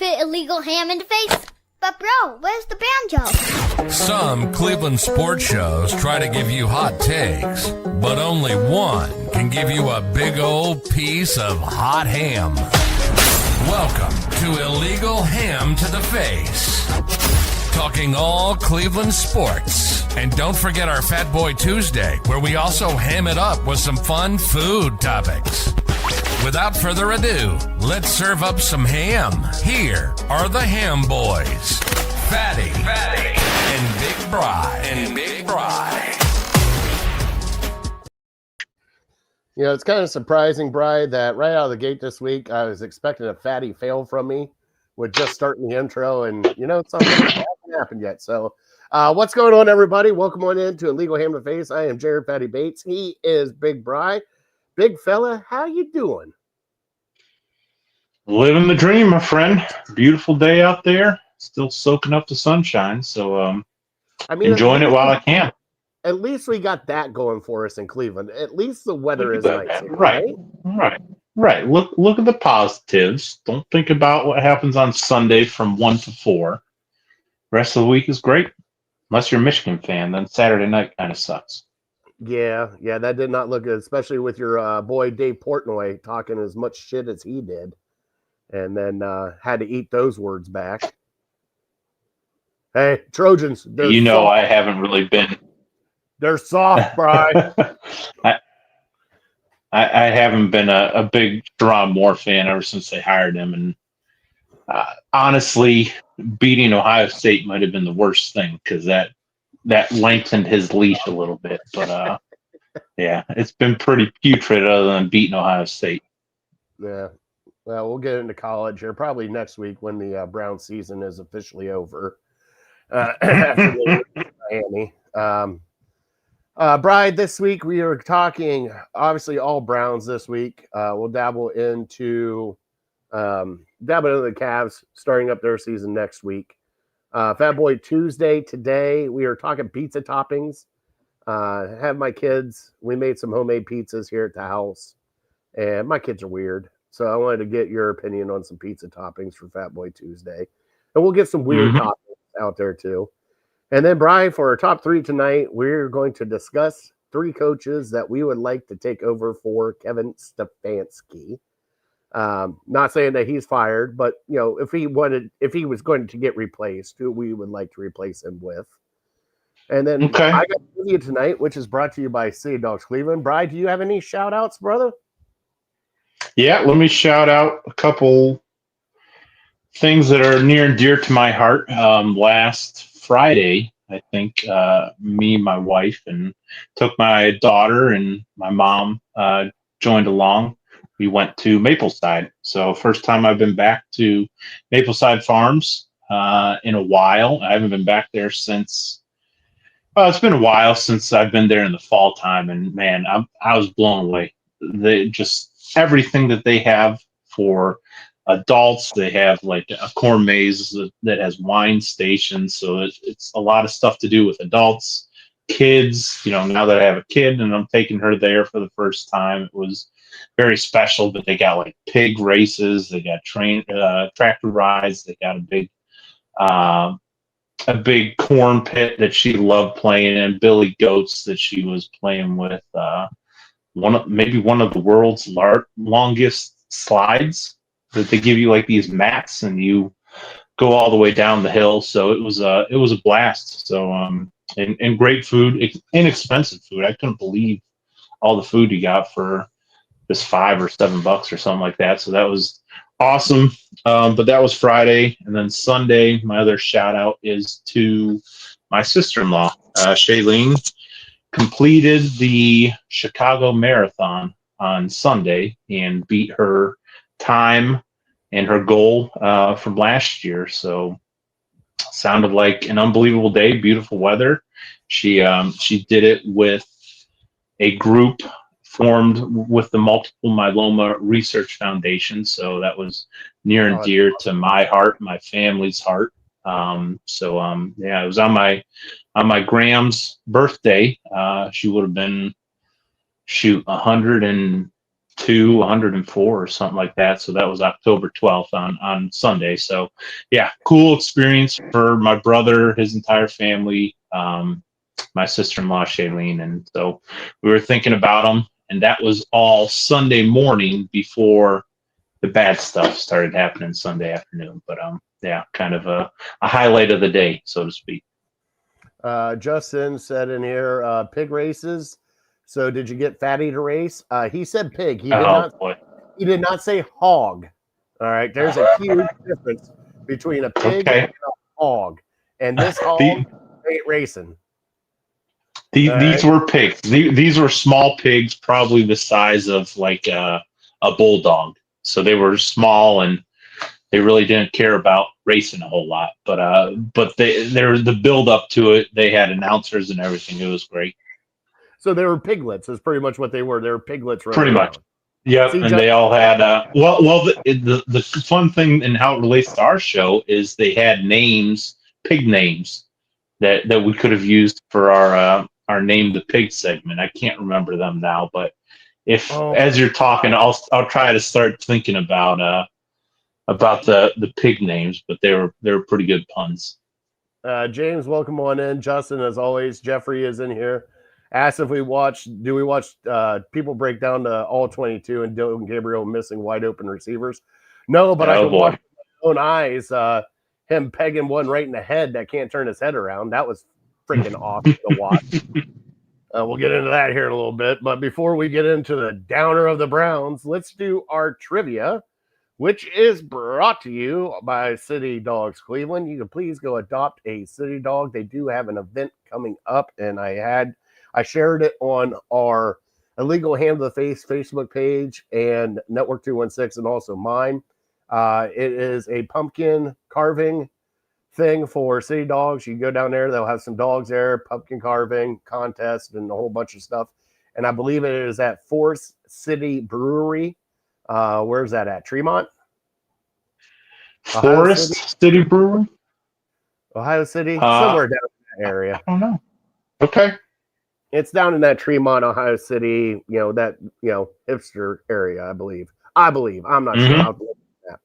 fit illegal ham in the face. But bro, where's the banjo? Some Cleveland sports shows try to give you hot takes, but only one can give you a big old piece of hot ham. Welcome to Illegal Ham to the Face. Talking all Cleveland sports. And don't forget our Fat Boy Tuesday, where we also ham it up with some fun food topics. Without further ado, let's serve up some ham. Here are the Ham Boys, Fatty, and Big Bry. You know, it's kind of surprising, Bri, that right out of the gate this week, I was expecting a fatty fail from me with just starting the intro, and you know, something hasn't happened yet. So, what's going on, everybody? Welcome on in to Illegal Ham to Face. I am Jared Fatty Bates. He is Big Bri. Big fella, how you doing? Living the dream, my friend. Beautiful day out there. Still soaking up the sunshine, so I mean, enjoying it while I can. At least we got that going for us in Cleveland. At least the weather is nice. Right. Look at the positives. Don't think about what happens on Sunday from 1 to 4. Rest of the week is great. Unless you're a Michigan fan, then Saturday night kind of sucks. Yeah, that did not look good, especially with your boy Dave Portnoy talking as much shit as he did, and then had to eat those words back. Hey, Trojans. You know, soft. I haven't really been. They're soft, Bri. I haven't been a big Jerron Moore fan ever since they hired him, and honestly, beating Ohio State might have been the worst thing because that lengthened his leash a little bit. But yeah, it's been pretty putrid other than beating Ohio State. Yeah, well, we'll get into college here probably next week when the Brown season is officially over. After Miami. Bri, this week we are talking obviously all Browns this week. We'll dabble into the Cavs starting up their season next week. Fat Boy Tuesday today. We are talking pizza toppings. Have my kids. We made some homemade pizzas here at the house, and my kids are weird. So I wanted to get your opinion on some pizza toppings for Fat Boy Tuesday, and we'll get some weird toppings out there too. And then, Brian, for our top 3 tonight, we're going to discuss 3 coaches that we would like to take over for Kevin Stefanski. Not saying that he's fired, but you know, if he was going to get replaced, who we would like to replace him with. And then I got trivia tonight, which is brought to you by City Dogs Cleveland. Brian, do you have any shout outs, brother? Yeah, let me shout out a couple things that are near and dear to my heart. Last Friday, I think me, my wife, and took my daughter and my mom joined along. We went to Mapleside. So first time I've been back to Mapleside Farms in a while. I haven't been back there since, well, it's been a while since I've been there in the fall time. And man, I was blown away. They just everything that they have for adults. They have like a corn maze that has wine stations. So it's a lot of stuff to do with adults, kids. You know, now that I have a kid and I'm taking her there for the first time, it was very special. But they got like pig races. They got tractor rides. They got a big corn pit that she loved playing in, billy goats that she was playing with, one of the world's longest slides that they give you like these mats and you go all the way down the hill. So it was a blast. So and great food, inexpensive food. I couldn't believe all the food you got for just $5 or $7 or something like that. So that was awesome. But that was Friday. And then Sunday, my other shout out is to my sister-in-law, Shailene, completed the Chicago Marathon on Sunday and beat her time and her goal from last year. So sounded like an unbelievable day, beautiful weather. She did it with a group formed with the Multiple Myeloma Research Foundation. So that was near and dear to my heart, my family's heart. Yeah, it was on my Gram's birthday. She would have been 100 and 102, 104 or something like that. So that was October 12th on Sunday. So yeah, cool experience for my brother, his entire family, my sister-in-law, Shailene. And so we were thinking about them, and that was all Sunday morning before the bad stuff started happening Sunday afternoon. But yeah, kind of a highlight of the day, so to speak. Justin said in here, pig races. So did you get Fatty to race? He said pig. He Boy. He did not say hog. All right. There's a huge difference between a pig and a hog. And this hog ain't racing. These were pigs. These were small pigs, probably the size of like a bulldog. So they were small, and they really didn't care about racing a whole lot. But there the build up to it. They had announcers and everything. It was great. So they were piglets. Is pretty much what they were. They were piglets. Pretty much. Yep. See, and they all had the fun thing and how it relates to our show is they had names, pig names that we could have used for our name the pig segment. I can't remember them now, but as you're talking, I'll try to start thinking about the pig names, but they were pretty good puns. James, welcome on in. Justin, as always, Jeffrey is in here. Asked if we watch people break down to all 22 and Dylan Gabriel missing wide open receivers. No, but I can watch with my own eyes him pegging one right in the head that can't turn his head around. That was freaking awesome to watch. We'll get into that here in a little bit. But before we get into the downer of the Browns, let's do our trivia, which is brought to you by City Dogs Cleveland. You can please go adopt a City Dog. They do have an event coming up, and I shared it on our Illegal Hand of the Face Facebook page and Network 216 and also mine. It is a pumpkin carving thing for City Dogs. You can go down there. They'll have some dogs there, pumpkin carving contest, and a whole bunch of stuff. And I believe it is at Forest City Brewery. Where's that at? Tremont? Forest City Brewery? Ohio City? Somewhere down in that area. I don't know. Okay. It's down in that Tremont, Ohio City, hipster area, I believe. I'm not sure. I'll have to look at that.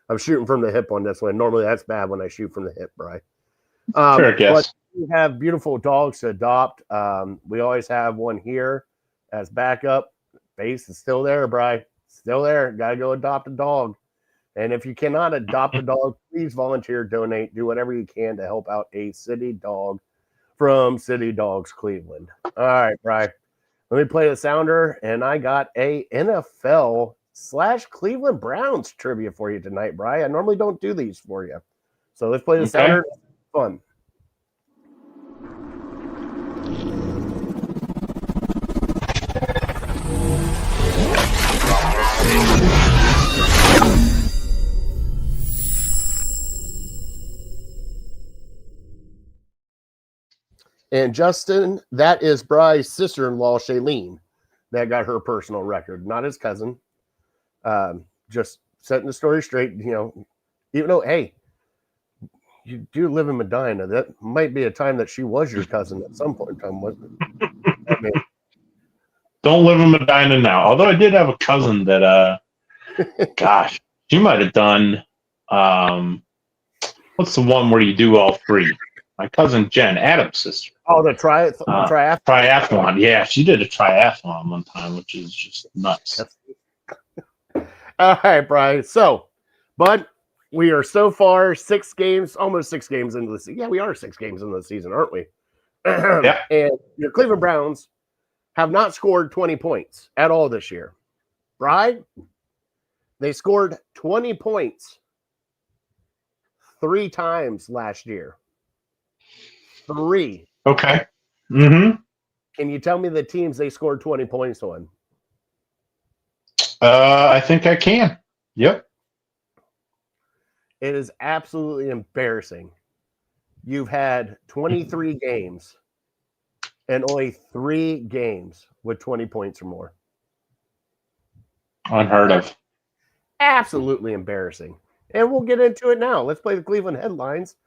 I'm shooting from the hip on this one. Normally that's bad when I shoot from the hip, Bri. Sure, but we have beautiful dogs to adopt. We always have one here as backup. Base is still there, Bri. Still there. Got to go adopt a dog. And if you cannot adopt a dog, please volunteer, donate, do whatever you can to help out a city dog from City Dogs Cleveland. All right, Bri. Let me play the sounder, and I got a NFL/Cleveland Browns trivia for you tonight, Bri. I normally don't do these for you. So let's play the sounder. Fun. And Justin, that is Bri's sister-in-law, Shailene, that got her personal record, not his cousin. Just setting the story straight, even though, hey, you do live in Medina. That might be a time that she was your cousin at some point in time, wasn't it? Don't live in Medina now. Although I did have a cousin that, gosh, she might have done, what's the one where you do all three? My cousin Jen, Adam's sister. Oh, the triathlon. Triathlon. Yeah, she did a triathlon one time, which is just nuts. All right, Brian. So, bud, we are so far almost 6 games into the season. Yeah, we are 6 games into the season, aren't we? Yeah. And your Cleveland Browns have not scored 20 points at all this year. Brian, they scored 20 points 3 times last year. 3. Okay. Mm-hmm. Can you tell me the teams they scored 20 points on? I think I can. Yep. It is absolutely embarrassing. You've had 23 games and only 3 games with 20 points or more. Unheard of. Absolutely embarrassing. And we'll get into it now. Let's play the Cleveland headlines.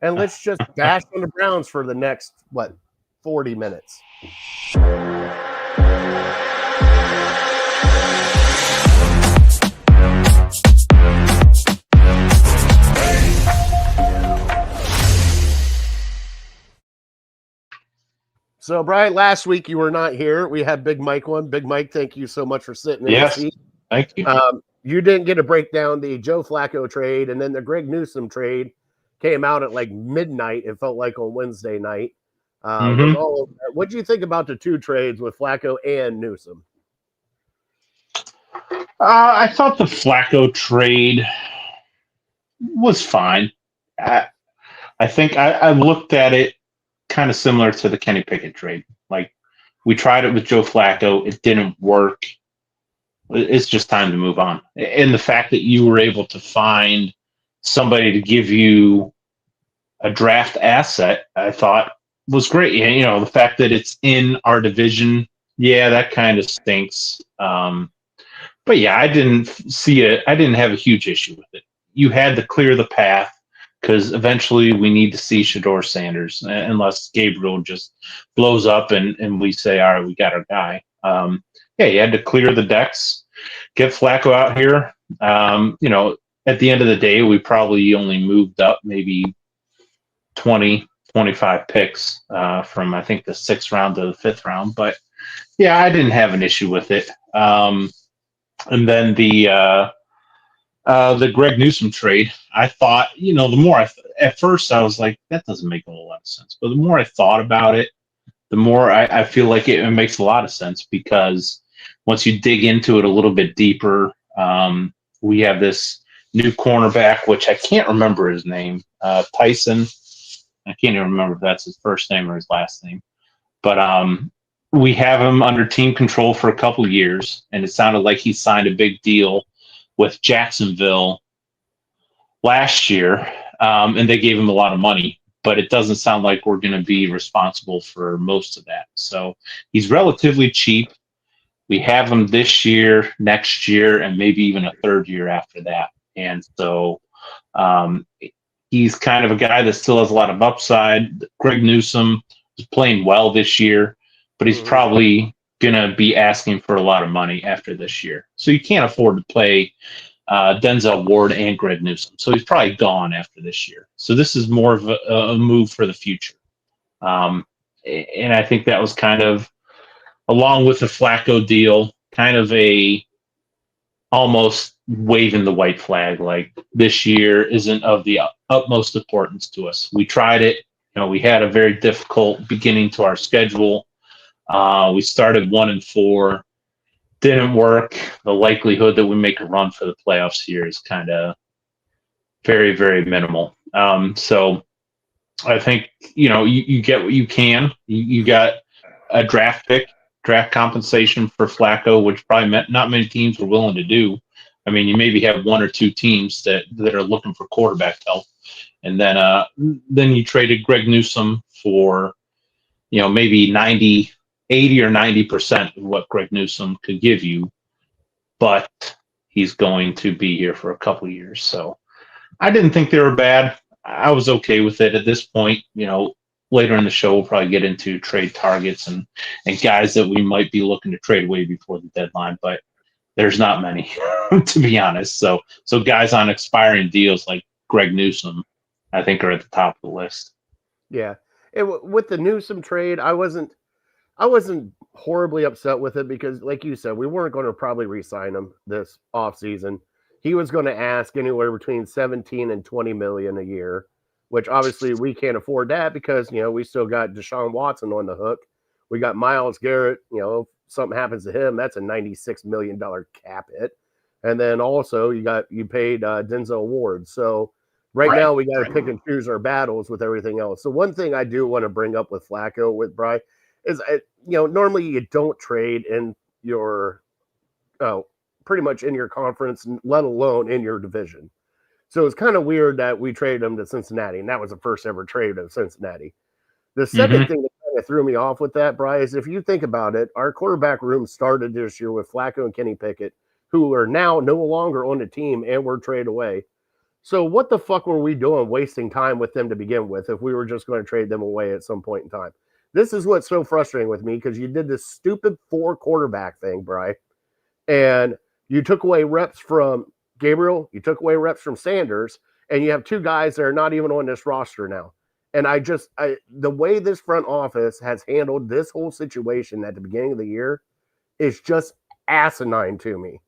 And let's just bash on the Browns for the next, 40 minutes. So, Brian, last week you were not here. We had Big Mike on. Big Mike, thank you so much for sitting in the Yes, seat. thank you. You didn't get to break down the Joe Flacco trade, and then the Greg Newsome trade came out at like midnight. It felt like on Wednesday night. Was all. What do you think about the two trades with Flacco and Newsome? I thought the Flacco trade was fine. I think I looked at it kind of similar to the Kenny Pickett trade. Like, we tried it with Joe Flacco, it didn't work. It's just time to move on. And the fact that you were able to find somebody to give you a draft asset, I thought was great. You know, the fact that it's in our division, yeah, that kind of stinks. But yeah, I didn't see it. I didn't have a huge issue with it. You had to clear the path because eventually we need to see Shador Sanders, unless Gabriel just blows up and we say, all right, we got our guy. Yeah, you had to clear the decks, get Flacco out here. You know, at the end of the day, we probably only moved up maybe 20, 25 picks from, I think, the 6th round to the 5th round. But yeah, I didn't have an issue with it. And then the Greg Newsome trade, I thought, you know, the more at first I was like, that doesn't make a whole lot of sense. But the more I thought about it, the more I feel like it makes a lot of sense, because once you dig into it a little bit deeper, we have this new cornerback, which I can't remember his name, Tyson. I can't even remember if that's his first name or his last name. But we have him under team control for a couple of years, and it sounded like he signed a big deal with Jacksonville last year, and they gave him a lot of money. But it doesn't sound like we're going to be responsible for most of that. So he's relatively cheap. We have him this year, next year, and maybe even a third year after that. And so he's kind of a guy that still has a lot of upside. Greg Newsome is playing well this year, but he's probably going to be asking for a lot of money after this year. So you can't afford to play Denzel Ward and Greg Newsome. So he's probably gone after this year. So this is more of a move for the future. And I think that was kind of, along with the Flacco deal, kind of a almost waving the white flag, like this year isn't of the utmost importance to us. We tried it. You know, we had a very difficult beginning to our schedule. We started 1-4. Didn't work. The likelihood that we make a run for the playoffs here is kind of very, very minimal. So I think, you know, you get what you can. You got a draft pick, draft compensation for Flacco, which probably not many teams were willing to do. I mean, you maybe have one or two teams that are looking for quarterback help. And then you traded Greg Newsome for, you know, maybe 80 or 90% of what Greg Newsome could give you, but he's going to be here for a couple of years. So I didn't think they were bad. I was okay with it at this point. You know, later in the show, we'll probably get into trade targets and guys that we might be looking to trade away before the deadline, but there's not many, to be honest. So guys on expiring deals like Greg Newsome, I think, are at the top of the list. Yeah. With the Newsome trade, I wasn't horribly upset with it because, like you said, we weren't going to probably re-sign him this offseason. He was going to ask anywhere between 17 and 20 million a year, which obviously we can't afford that because, you know, we still got Deshaun Watson on the hook. We got Myles Garrett. You know, if something happens to him, that's a $96 million cap hit. And then also you paid Denzel Ward. So right now we got to pick and choose our battles with everything else. So one thing I do want to bring up with Flacco with Bry is, you know, normally you don't trade in your, pretty much in your conference, let alone in your division. So it's kind of weird that we traded him to Cincinnati, and that was the first ever trade of Cincinnati. The second thing that kind of threw me off with that, Bry, is if you think about it, our quarterback room started this year with Flacco and Kenny Pickett, who are now no longer on the team and were traded away. So what the fuck were we doing wasting time with them to begin with if we were just going to trade them away at some point in time? This is what's so frustrating with me because you did this stupid 4 quarterback thing, Bry, and you took away reps from Gabriel, you took away reps from Sanders, and you have 2 guys that are not even on this roster now. And the way this front office has handled this whole situation at the beginning of the year is just asinine to me.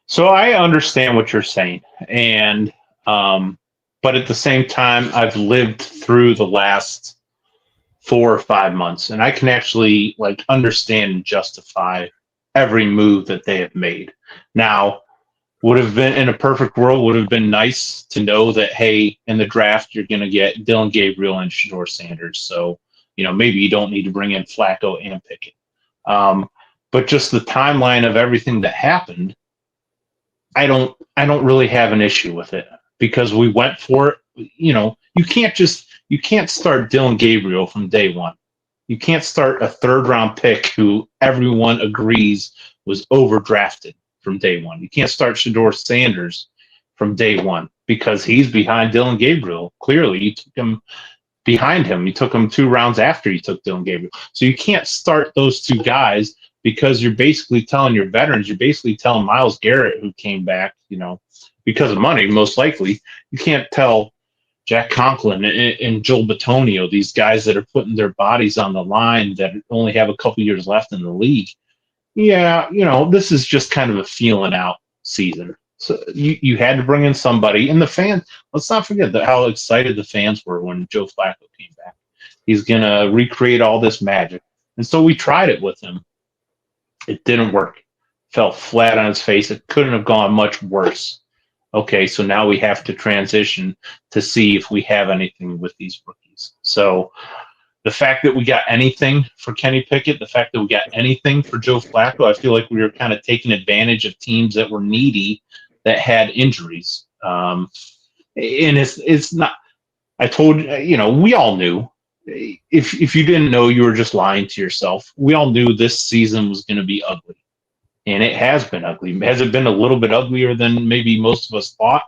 So I understand what you're saying, and but at the same time, I've lived through the last 4 or 5 months, and I can actually like understand and justify every move that they have made. Now, would have been in a perfect world, would have been nice to know that, hey, in the draft you're going to get Dylan Gabriel and Shador Sanders, so maybe you don't need to bring in Flacco and Pickett. But just the timeline of everything that happened, I don't really have an issue with it because we went for it. You can't start Dylan Gabriel from day one. You can't start a third round pick who everyone agrees was overdrafted from day one. You can't start Shador Sanders from day one because he's behind Dylan Gabriel. Clearly, you took him behind him. You took him 2 rounds after you took Dylan Gabriel. So you can't start those 2 guys because you're basically telling your veterans, you're basically telling Myles Garrett, who came back, because of money, most likely. You can't tell Jack Conklin and Joel Bitonio, these guys that are putting their bodies on the line that only have a couple years left in the league. Yeah, this is just kind of a feeling out season. So you had to bring in somebody. And the fans, let's not forget how excited the fans were when Joe Flacco came back. He's going to recreate all this magic. And so we tried it with him. It didn't work. Fell flat on his face. It couldn't have gone much worse. Okay, so now we have to transition to see if we have anything with these rookies. So the fact that we got anything for Kenny Pickett, the fact that we got anything for Joe Flacco, I feel like we were kind of taking advantage of teams that were needy that had injuries. And it's not. I told you, we all knew. If you didn't know, you were just lying to yourself. We all knew this season was going to be ugly. And it has been ugly. Has it been a little bit uglier than maybe most of us thought?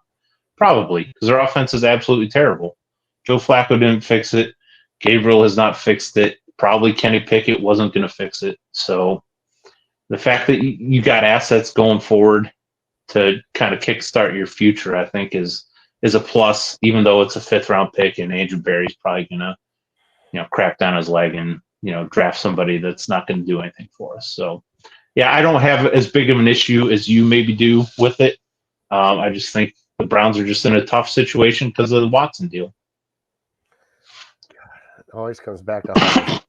Probably, because our offense is absolutely terrible. Joe Flacco didn't fix it. Gabriel has not fixed it. Probably Kenny Pickett wasn't going to fix it. So the fact that you got assets going forward to kind of kickstart your future, I think is a plus, even though it's a 5th-round pick and Andrew Berry's probably going to, crack down his leg and, draft somebody that's not going to do anything for us. So, yeah, I don't have as big of an issue as you maybe do with it. I just think the Browns are just in a tough situation because of the Watson deal. It always comes back to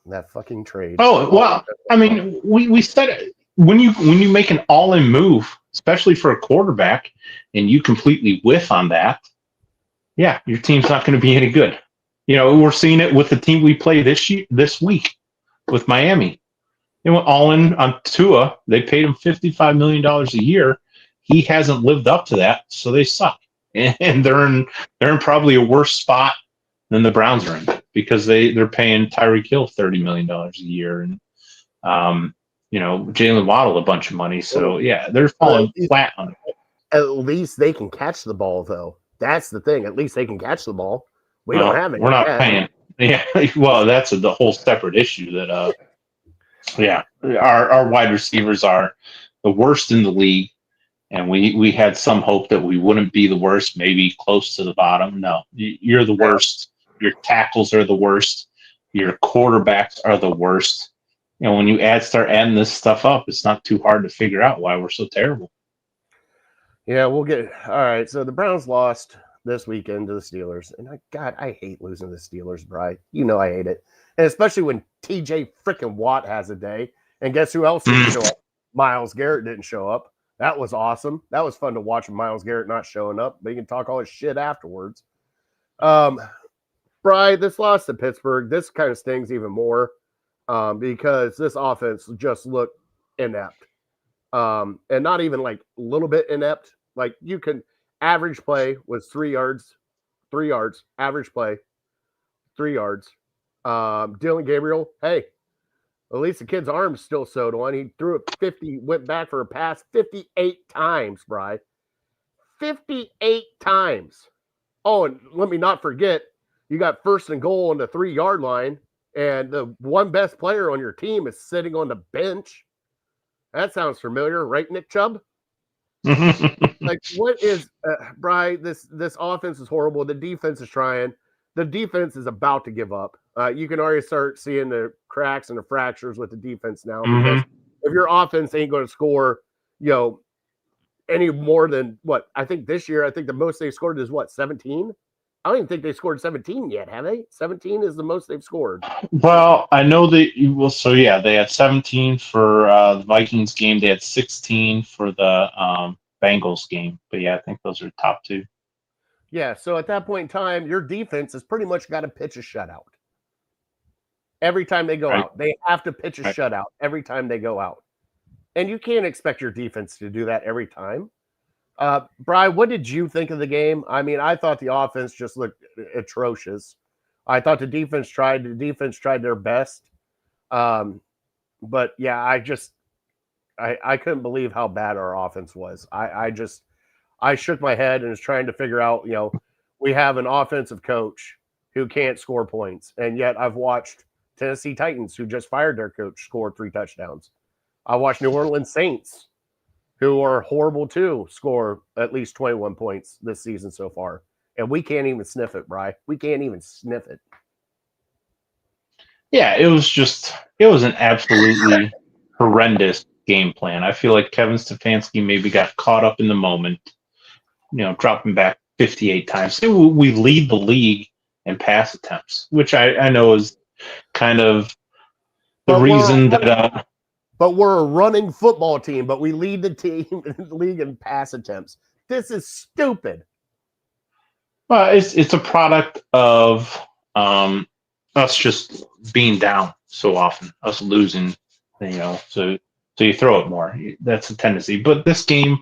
that fucking trade. Oh, well, I mean, we said it. When you make an all-in move, especially for a quarterback, and you completely whiff on that, yeah, your team's not going to be any good. We're seeing it with the team we play this week with Miami. They went all in on Tua. They paid him $55 million a year. He hasn't lived up to that, so they suck. And they're in probably a worse spot than the Browns are in because they're paying Tyreek Hill $30 million a year and Jalen Waddle a bunch of money. So yeah, they're falling flat on it. At least they can catch the ball, though. That's the thing. At least they can catch the ball. We don't have it. We're not paying. Yeah, well, that's the whole separate issue that our wide receivers are the worst in the league, and we had some hope that we wouldn't be the worst, maybe close to the bottom. No, you're the worst. Your tackles are the worst. Your quarterbacks are the worst. When you start adding this stuff up, it's not too hard to figure out why we're so terrible. Yeah, we'll get all right. So the Browns lost this weekend to the Steelers, and I hate losing to the Steelers, Bri. I hate it, and especially when TJ freaking Watt has a day. And guess who else didn't show up? Myles Garrett didn't show up. That was awesome. That was fun to watch Myles Garrett not showing up, but he can talk all his shit afterwards. Bri, this loss to Pittsburgh, this kind of stings even more because this offense just looked inept. And not even like a little bit inept. Like you can average play was 3 yards, average play, 3 yards. Dylan Gabriel, hey, at least the kid's arm's still sewed on. He threw it 50, went back for a pass 58 times, Bri. 58 times. Oh, and let me not forget, you got 1st and goal on the 3-yard line, and the one best player on your team is sitting on the bench. That sounds familiar, right, Nick Chubb? Like, what is Bry? This offense is horrible. The defense is trying. The defense is about to give up. You can already start seeing the cracks and the fractures with the defense now because if your offense ain't going to score, any more than what I think this year, I think the most they've scored is what 17. I don't even think they scored 17 yet, have they? 17 is the most they've scored. Well, I know they well, so yeah, they had 17 for the Vikings game. They had 16 for the Bengals game. But yeah, I think those are top two. Yeah, so at that point in time, your defense has pretty much got to pitch a shutout. Every time they go Right. out, they have to pitch a Right. shutout every time they go out. And you can't expect your defense to do that every time. Bri, what did you think of the game? I mean, I thought the offense just looked atrocious. I thought the defense tried their best. But yeah, I couldn't believe how bad our offense was. I shook my head and was trying to figure out, we have an offensive coach who can't score points. And yet I've watched Tennessee Titans, who just fired their coach, score 3 touchdowns. I watched New Orleans Saints, who are horrible too, score at least 21 points this season so far. And we can't even sniff it, Bri. We can't even sniff it. Yeah, it was an absolutely horrendous game plan. I feel like Kevin Stefanski maybe got caught up in the moment, dropping back 58 times. We lead the league in pass attempts, which I know is kind of the reason that. But we're a running football team, but we lead the league in pass attempts. This is stupid. Well, it's a product of us just being down so often, us losing, so you throw it more. That's a tendency. But this game,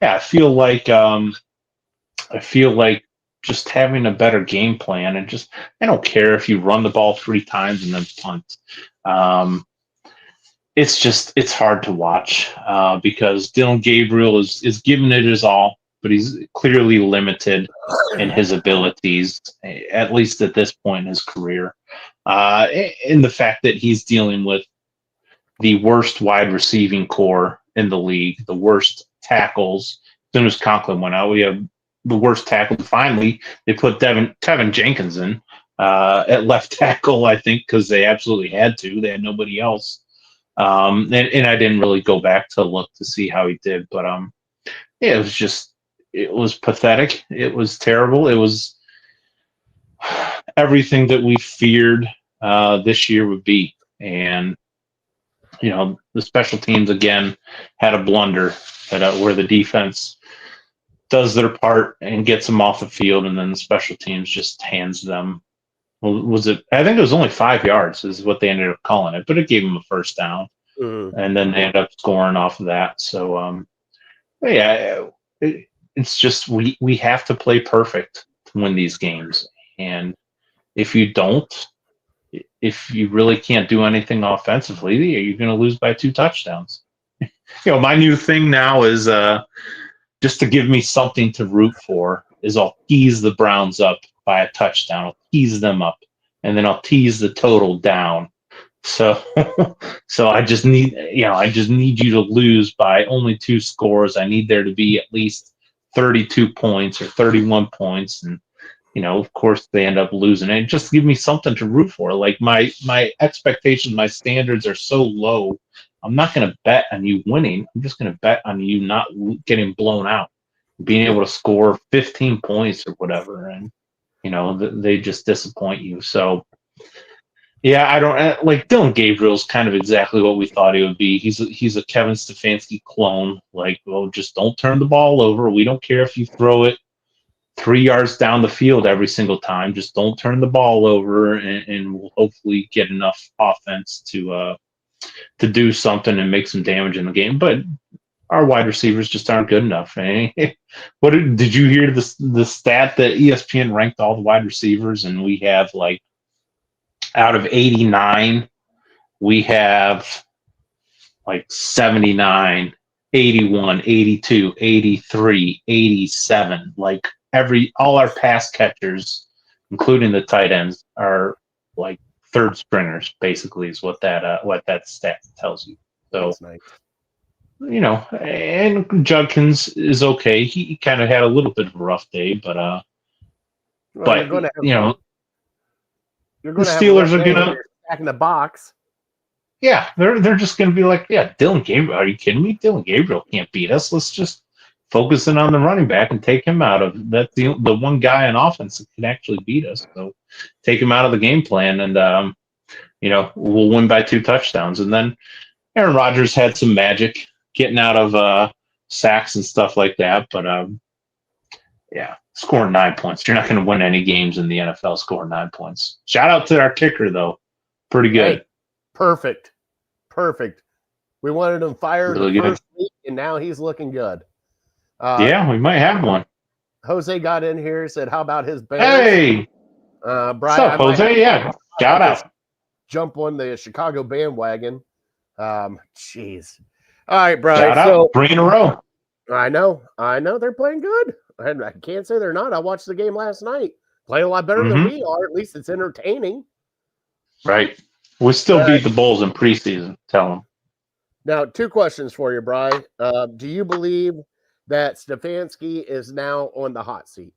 yeah, I feel like just having a better game plan and just I don't care if you run the ball 3 times and then punt. It's hard to watch because Dylan Gabriel is giving it his all, but he's clearly limited in his abilities, at least at this point in his career. In the fact that he's dealing with the worst wide receiving core in the league, the worst tackles. As soon as Conklin went out, we have the worst tackle. Finally, they put Tevin Jenkins in at left tackle, I think, because they absolutely had to. They had nobody else. And I didn't really go back to look to see how he did, but yeah, it was pathetic. It was terrible. It was everything that we feared this year would be. And the special teams again had a blunder where the defense does their part and gets them off the field, and then the special teams just hands them. Was it? I think it was only 5 yards is what they ended up calling it, but it gave them a first down, and then they ended up scoring off of that. So, yeah, it's just we have to play perfect to win these games, and if you don't, if you really can't do anything offensively, you're going to lose by 2 touchdowns. My new thing now is just to give me something to root for is I'll tease the Browns up by a touchdown. I'll tease them up, and then I'll tease the total down. So, I just need you to lose by only 2 scores. I need there to be at least 32 points or 31 points, and of course they end up losing. And just give me something to root for. Like my expectations, my standards are so low. I'm not going to bet on you winning. I'm just going to bet on you not getting blown out, being able to score 15 points or whatever. And, they just disappoint you. So, yeah, I don't like Dylan Gabriel's kind of exactly what we thought he would be. He's a Kevin Stefanski clone. Like, well, just don't turn the ball over. We don't care if you throw it 3 yards down the field every single time. Just don't turn the ball over, and we'll hopefully get enough offense to do something and make some damage in the game. But our wide receivers just aren't good enough. What did you hear the stat that ESPN ranked all the wide receivers, and we have like out of 89, we have like 79, 81, 82, 83, 87. Like all our pass catchers, including the tight ends, are like third stringers. Basically, is what that stat tells you. So, That's nice. and Judkins is okay. He kind of had a little bit of a rough day, Well, but you're the going to have a rough Steelers are day when gonna, you're stacking the box. yeah, they're just gonna be like, yeah, Dylan Gabriel. Are you kidding me? Dylan Gabriel can't beat us. Let's just focus in on the running back and take him out of that's the one guy on offense that can actually beat us. So take him out of the game plan, and we'll win by 2 touchdowns. And then Aaron Rodgers had some magic getting out of sacks and stuff like that. But yeah, scoring 9 points. You're not going to win any games in the NFL scoring 9 points. Shout out to our kicker, though. Pretty good. Hey, perfect. We wanted him fired Really the good. first week, and now he's looking good. Yeah, we might have one. Jose got in here and said, how about his Bears? Hey, Brian, what's up, Jose? Yeah, shout out. Jump on the Chicago bandwagon. Jeez. All right, Brian. Shout out. 3 in a row. I know. They're playing good. I can't say they're not. I watched the game last night. Playing a lot better than we are. At least it's entertaining. Right. We still beat the Bulls in preseason. Tell them. Now, 2 questions for you, Brian. Do you believe that Stefanski is now on the hot seat?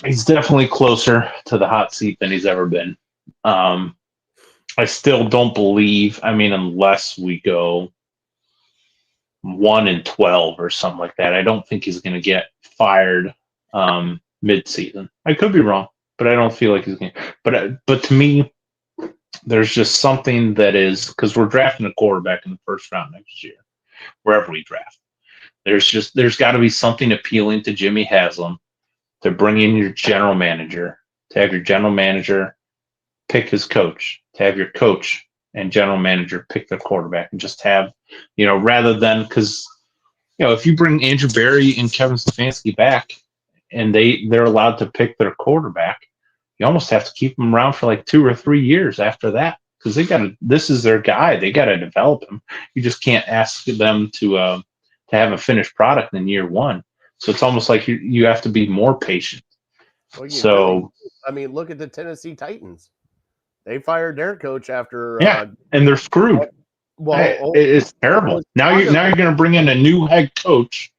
He's definitely closer to the hot seat than he's ever been. I still don't believe. I mean, unless we go 1-12 or something like that, I don't think he's going to get fired mid-season. I could be wrong, but I don't feel like he's going to. But to me, there's just something that is, because we're drafting a quarterback in the first round next year, wherever we draft. There's got to be something appealing to Jimmy Haslam to bring in your general manager, to have your general manager pick his coach, to have your coach and general manager pick their quarterback, and just have, rather than, because, if you bring Andrew Berry and Kevin Stefanski back and they're allowed to pick their quarterback, you almost have to keep them around for like 2 or 3 years after that, because this is their guy. They got to develop him. You just can't ask them to have a finished product in year 1. So it's almost like you have to be more patient. Well, look at the Tennessee Titans. They fired their coach after. And they're screwed. It's terrible. Now you're going to bring in a new head coach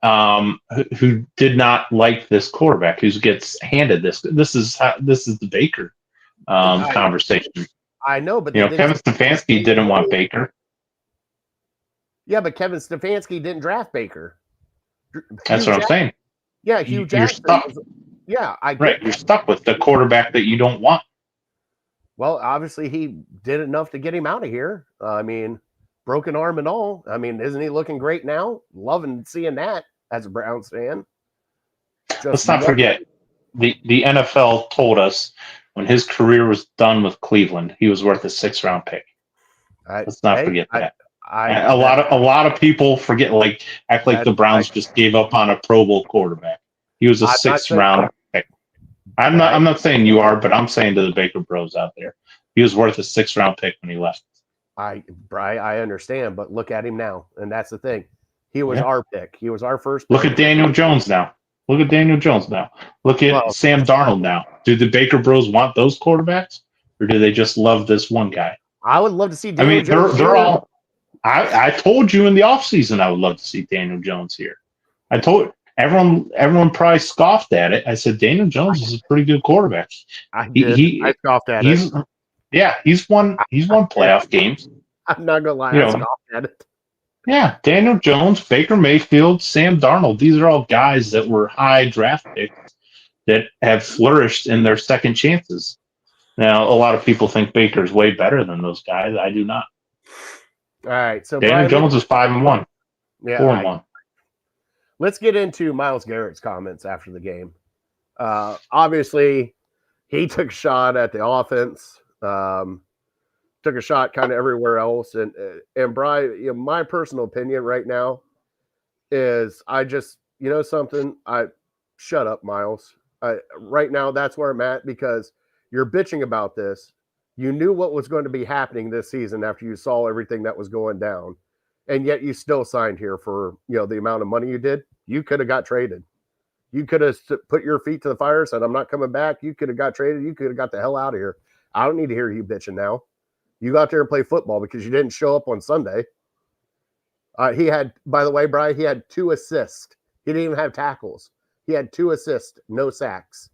who did not like this quarterback, who gets handed this. This is the Baker conversation. I know, but Kevin Stefanski didn't want Baker. Yeah, but Kevin Stefanski didn't draft Baker. That's what I'm saying. Yeah, Hugh Jackson. You're stuck. You're stuck with the quarterback that you don't want. Well, obviously he did enough to get him out of here. Broken arm and all. Isn't he looking great now? Loving seeing that as a Browns fan. Let's not forget, the NFL told us when his career was done with Cleveland, he was worth a 6th-round pick. Let's not forget that. A lot of people forget, act like the Browns just gave up on a Pro Bowl quarterback. He was a 6th-round pick. I'm not saying you are, but I'm saying to the Baker Bros out there, he was worth a 6th-round pick when he left. I understand, but look at him now, and that's the thing. He was our pick. He was our first pick. Look at Daniel Jones now. Look at Sam Darnold now. Do the Baker Bros want those quarterbacks, or do they just love this one guy? I would love to see Daniel Jones. They're all. I told you in the offseason I would love to see Daniel Jones here. I told everyone probably scoffed at it. I said Daniel Jones is a pretty good quarterback. I scoffed at it. Yeah, he's won playoff games. I'm not gonna lie, I scoffed at it. Yeah, Daniel Jones, Baker Mayfield, Sam Darnold. These are all guys that were high draft picks that have flourished in their second chances. Now, a lot of people think Baker's way better than those guys. I do not. All right, so Daniel Jones is 5-1. Yeah, 4-1. Let's get into Myles Garrett's comments after the game. Obviously, he took a shot at the offense. Took a shot kind of everywhere else, and Brian, my personal opinion right now is something. Shut up, Myles. Right now, that's where I'm at, because you're bitching about this. You knew what was going to be happening this season after you saw everything that was going down, and yet you still signed here for the amount of money you did. You could have got traded. You could have put your feet to the fire, said, I'm not coming back. You could have got traded. You could have got the hell out of here. I don't need to hear you bitching now. You go out there and play football because you didn't show up on Sunday. He had, by the way, Brian, he had 2 assists. He didn't even have tackles. He had 2 assists, no sacks.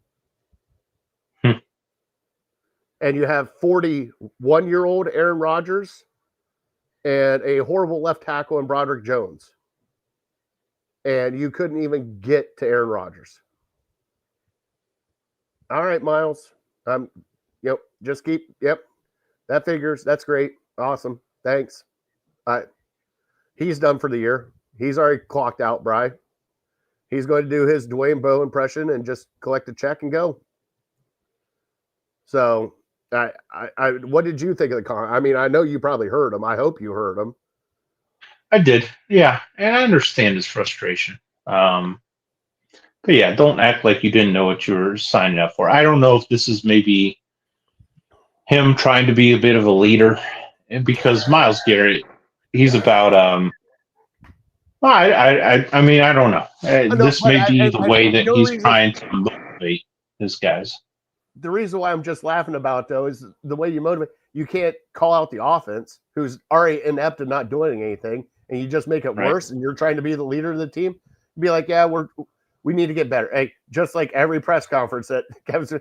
And you have 41-year-old Aaron Rodgers and a horrible left tackle in Broderick Jones. And you couldn't even get to Aaron Rodgers. All right, Miles. Just keep, that figures. That's great. Awesome. Thanks. He's done for the year. He's already clocked out, Bri. He's going to do his Dwayne Bowe impression and just collect a check and go. So, what did you think of the con? I mean, I know you probably heard him. I hope you heard him. I did, yeah, and I understand his frustration. But yeah, don't act like you didn't know what you were signing up for. I don't know if this is maybe him trying to be a bit of a leader, and because Myles Garrett, he's about I mean, I don't know. This may be the way that he's trying to motivate his guys. The reason why I'm just laughing about, though, is the way you motivate. You can't call out the offense, who's already inept and not doing anything, and you just make it worse, and you're trying to be the leader of the team. Be like, yeah, we need to get better. Hey, just like every press conference that Kevin's,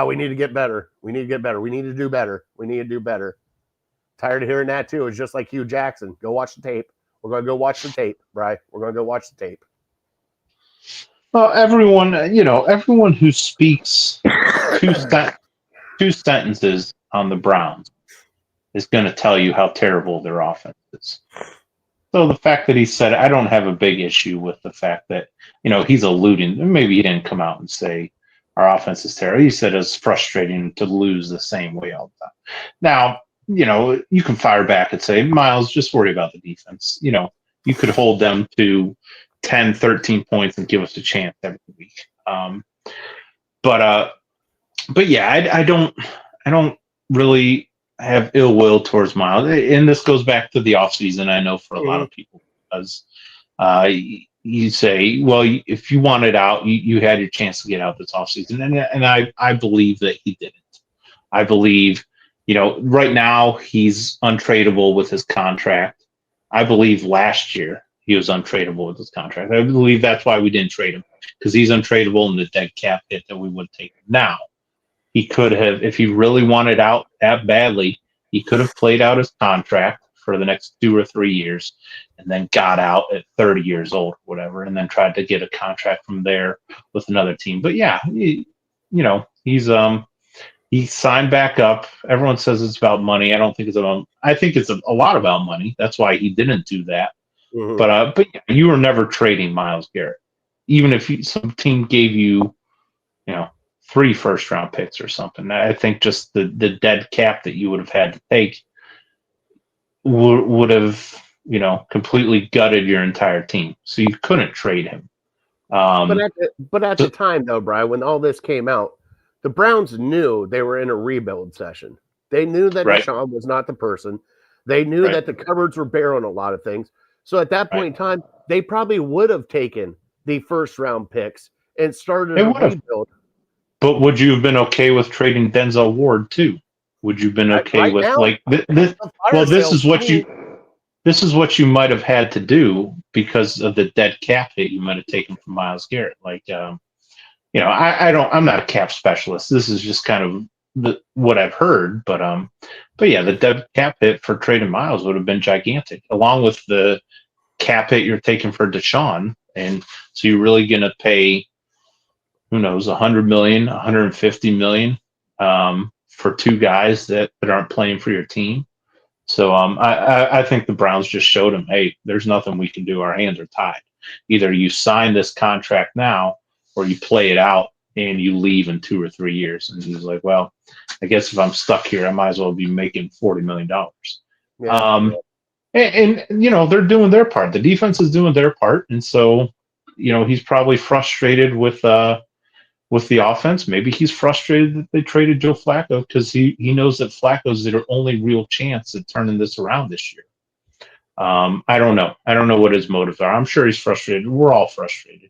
we need to get better. We need to get better. We need to do better. We need to do better. Tired of hearing that, too. It's just like Hugh Jackson. Go watch the tape. We're going to go watch the tape, right? We're going to go watch the tape. Well, everyone who speaks two sentences on the Browns is going to tell you how terrible their offense is. So the fact that he said, I don't have a big issue with the fact that, he's alluding, maybe he didn't come out and say our offense is terrible. He said it's frustrating to lose the same way all the time. Now, you can fire back and say, Miles, just worry about the defense. You could hold them to 10, 13 points and give us a chance every week. But yeah, I don't really have ill will towards Miles. And this goes back to the offseason, I know, for a lot of people, because you say, well, if you wanted out, you had your chance to get out this offseason. And I believe that he didn't. I believe, right now he's untradeable with his contract. I believe last year he was untradeable with his contract. I believe that's why we didn't trade him, because he's untradeable in the dead cap hit that we would take. Now, he could have, if he really wanted out that badly, he could have played out his contract for the next 2 or 3 years and then got out at 30 years old, or whatever, and then tried to get a contract from there with another team. But yeah, he signed back up. Everyone says it's about money. I don't think it's about. I think it's a lot about money. That's why he didn't do that. Mm-hmm. But yeah, you were never trading Myles Garrett, even if some team gave you, 3 first-round picks or something. I think just the dead cap that you would have had to take would have, completely gutted your entire team. So you couldn't trade him. But at the time, though, Brian, when all this came out, the Browns knew they were in a rebuild session. They knew that Deshaun was not the person. They knew that the cupboards were bare on a lot of things. So at that point in time, they probably would have taken the first-round picks and started a rebuild. But would you have been okay with trading Denzel Ward too? Would you have been okay with this? Well, this is what you might have had to do because of the dead cap hit you might have taken from Myles Garrett. I'm not a cap specialist. This is just kind of what I've heard. But yeah, the dead cap hit for trading Myles would have been gigantic, along with the cap hit you're taking for Deshaun. And so you're really going to pay, who knows, $100 million, $150 million for 2 guys that aren't playing for your team. So I think the Browns just showed him, hey, there's nothing we can do. Our hands are tied. Either you sign this contract now or you play it out and you leave in 2 or 3 years. And he's like, well, I guess if I'm stuck here, I might as well be making $40 million. Yeah. And they're doing their part. The defense is doing their part. And so, he's probably frustrated with the offense. Maybe he's frustrated that they traded Joe Flacco because he knows that Flacco's their only real chance at turning this around this year. I don't know. I don't know what his motives are. I'm sure he's frustrated. We're all frustrated.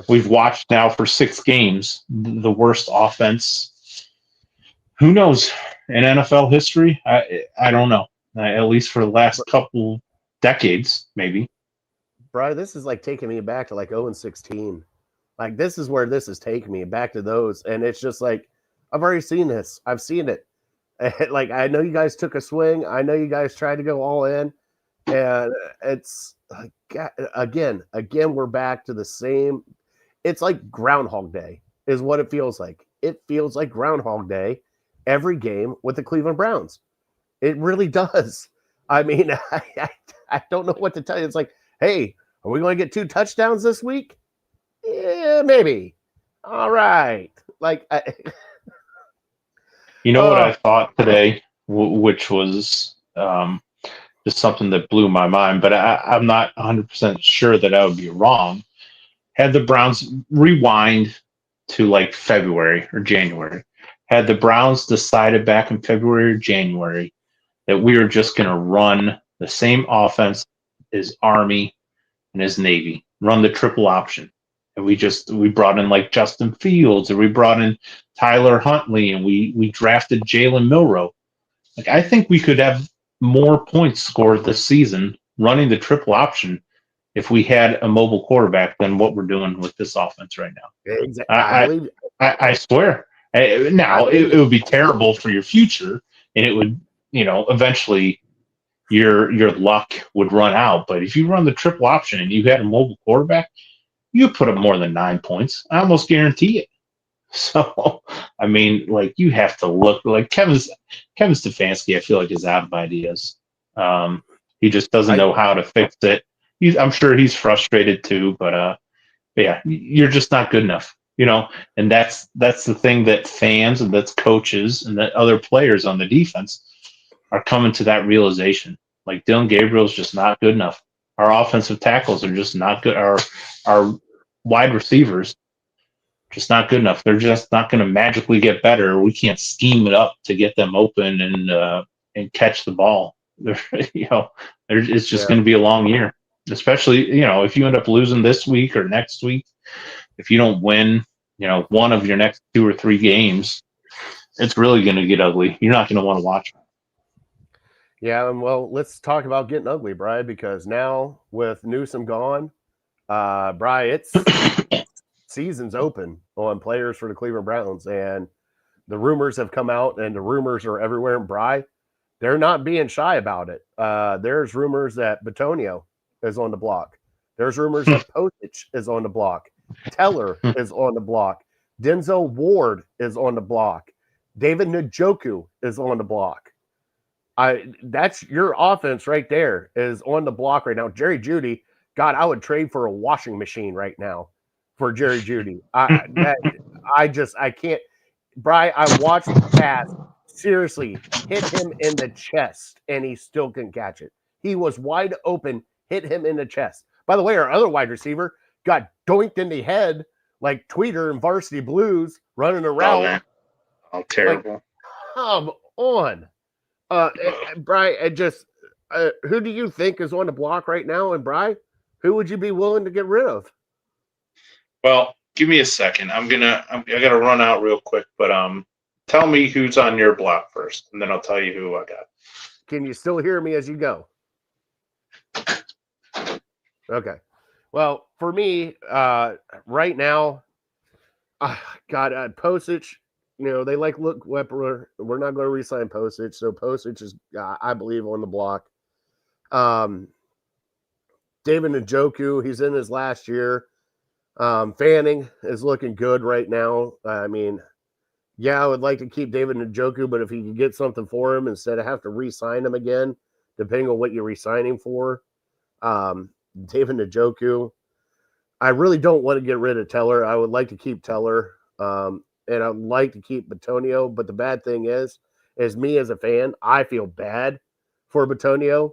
We've watched now for 6 games the worst offense Who knows? In NFL history, I don't know. At least for the last couple decades, maybe. Bro, this is like taking me back to like 0 and 16. Like this is where this is taking me back to those, and it's just like I've already seen this. I've seen it. Like I know you guys took a swing. I know you guys tried to go all in, and it's like, again, we're back to the same. It's like Groundhog Day is what it feels like. It feels like Groundhog Day every game with the Cleveland Browns. It really does. I mean, I don't know what to tell you. It's like, hey, are we going to get 2 touchdowns this week? Yeah, maybe. All right. Like, You know what I thought today, which was just something that blew my mind, but I'm not 100% sure that I would be wrong. Had the Browns rewind to like February or January, had the Browns decided back in February or January that we were just going to run the same offense as Army and as Navy, run the triple option. And we brought in like Justin Fields, and we brought in Tyler Huntley, and we drafted Jalen Milrow. Like I think we could have more points scored this season running the triple option if we had a mobile quarterback than what we're doing with this offense right now. exactly. I swear. Now it would be terrible for your future, and it would, eventually your luck would run out. But if you run the triple option and you had a mobile quarterback, you put up more than 9 points. I almost guarantee it. So, I mean, like you have to look like Kevin Stefanski. I feel like is out of ideas. He just doesn't know how to fix it. I'm sure he's frustrated too, but yeah, you're just not good enough, And that's the thing that fans and that's coaches and that other players on the defense are coming to that realization. Like Dylan Gabriel's just not good enough. Our offensive tackles are just not good. Our wide receivers just not good enough. They're just not going to magically get better. We can't scheme it up to get them open and catch the ball. It's just going to be a long year, especially if you end up losing this week or next week. If you don't win, one of your next 2 or 3 games, it's really going to get ugly. You're not going to want to watch. Yeah, well, let's talk about getting ugly, Bri, because now with Newsom gone, Bri, it's season's open on players for the Cleveland Browns, and the rumors have come out, and the rumors are everywhere. And Bri, they're not being shy about it. There's rumors that Batonio is on the block. There's rumors that Posich is on the block. Teller is on the block. Denzel Ward is on the block. David Njoku is on the block. That's your offense right there is on the block right now. Jerry Jeudy, God, I would trade for a washing machine right now for Jerry Jeudy. I can't. Bri, I watched the pass seriously hit him in the chest, and he still couldn't catch it. He was wide open, hit him in the chest. By the way, our other wide receiver got doinked in the head like Tweeter and Varsity Blues running around. Oh, terrible. Like, come on. Bri, who do you think is on the block right now? And Bri, who would you be willing to get rid of? Well, give me a second. I gotta run out real quick, but tell me who's on your block first, and then I'll tell you who I got. Can you still hear me as you go? Okay. Well, for me, right now, Posich. They look We're not going to re-sign Posich, so Posich is, I believe, on the block. David Njoku, he's in his last year. Fanning is looking good right now. I mean, yeah, I would like to keep David Njoku, but if he could get something for him instead of have to re-sign him again, depending on what you're re-signing for, David Njoku. I really don't want to get rid of Teller. I would like to keep Teller. And I'd like to keep Batonio, but the bad thing is me as a fan, I feel bad for Batonio.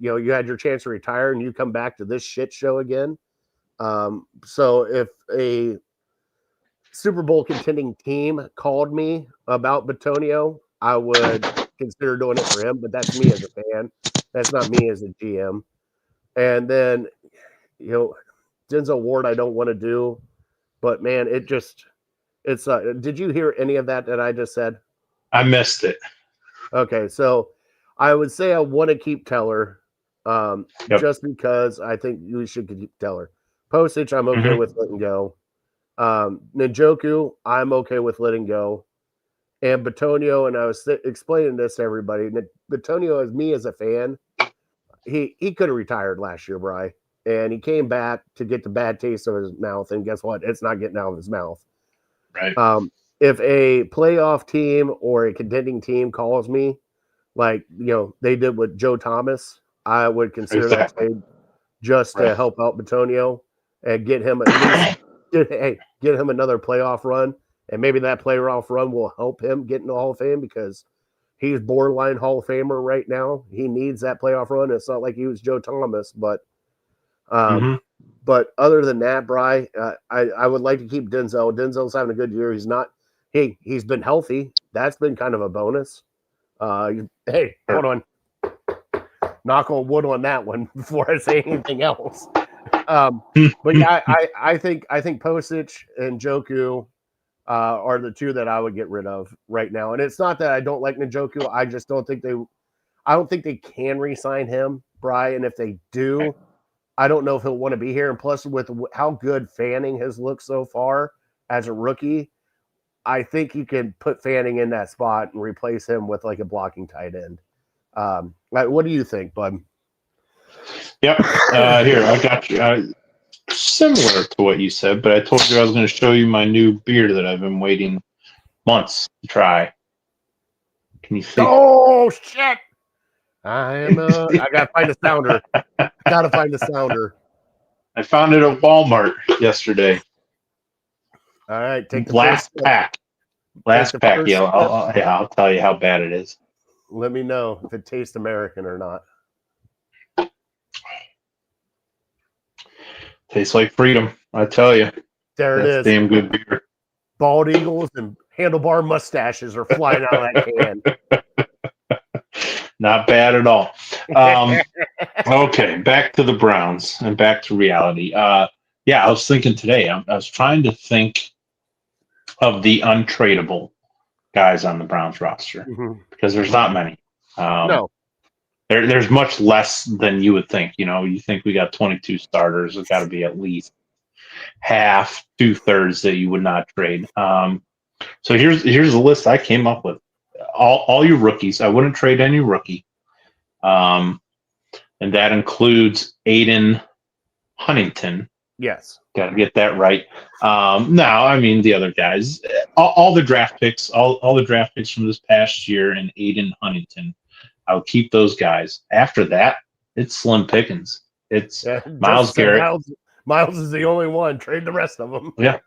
You had your chance to retire and you come back to this shit show again. So if a Super Bowl contending team called me about Batonio, I would consider doing it for him, but that's me as a fan. That's not me as a GM. And then, Denzel Ward, I don't want to do, but man, it's did you hear any of that I just said? I missed it. Okay, so I would say I want to keep Teller, Yep. just because I think we should keep Teller. Postage, I'm okay with letting go. Njoku, I'm okay with letting go. And Batonio, and I was explaining this to everybody. Batonio, as me as a fan, he could have retired last year, Bry, and he came back to get the bad taste of his mouth. And guess what? It's not getting out of his mouth. Right. If a playoff team or a contending team calls me, like they did with Joe Thomas, I would consider that trade just to help out Batonio and get him at least get him another playoff run, and maybe that playoff run will help him get in the Hall of Fame because he's borderline Hall of Famer right now. He needs that playoff run. It's not like he was Joe Thomas, but but other than that, Bry, I would like to keep Denzel. Denzel's having a good year. He's been healthy. That's been kind of a bonus. Hey, hold on. Knock on wood on that one before I say anything else. But yeah, I think Posich and Joku are the two that I would get rid of right now. And it's not that I don't like Njoku. I just don't think they can re-sign him, Bry. And if they do, I don't know if he'll want to be here. And plus, with how good Fanning has looked so far as a rookie, I think you can put Fanning in that spot and replace him with like a blocking tight end. What do you think, bud? Yep. Here, I got you. Similar to what you said, but I told you I was going to show you my new beer that I've been waiting months to try. Can you see? Oh, shit. I gotta find a sounder. Gotta find a sounder. I found it at Walmart yesterday. All right, take the last first pack. Last pack, yeah. I'll tell you how bad it is. Let me know if it tastes American or not. Tastes like freedom, I tell you. There it is. Damn good beer. Bald eagles and handlebar mustaches are flying out of that can. Not bad at all. Okay, back to the Browns and back to reality. I was thinking today, I was trying to think of the untradeable guys on the Browns roster because there's not many. No. There's much less than you would think. You think we got 22 starters. There's got to be at least half, 2/3 that you would not trade. So here's the list I came up with. All your rookies. I wouldn't trade any rookie. And that includes Aiden Huntington. Yes. Got to get that right. Now, I mean, the other guys, all the draft picks, all the draft picks from this past year and Aiden Huntington. I'll keep those guys. After that, it's slim pickings. It's Myles Garrett. Myles is the only one. Trade the rest of them. Yeah.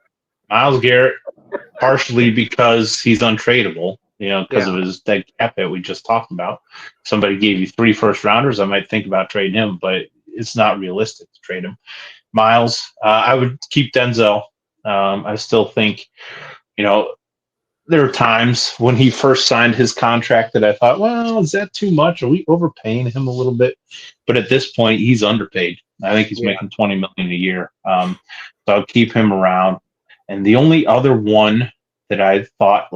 Myles Garrett, partially because he's untradeable, because of his that cap hit we just talked about. If somebody gave you 3 first-rounders, I might think about trading him, but it's not realistic to trade him. Myles, I would keep Denzel. I still think, there were times when he first signed his contract that I thought, well, is that too much? Are we overpaying him a little bit? But at this point, he's underpaid. I think he's making $20 million a year. So I'll keep him around. And the only other one that I thought,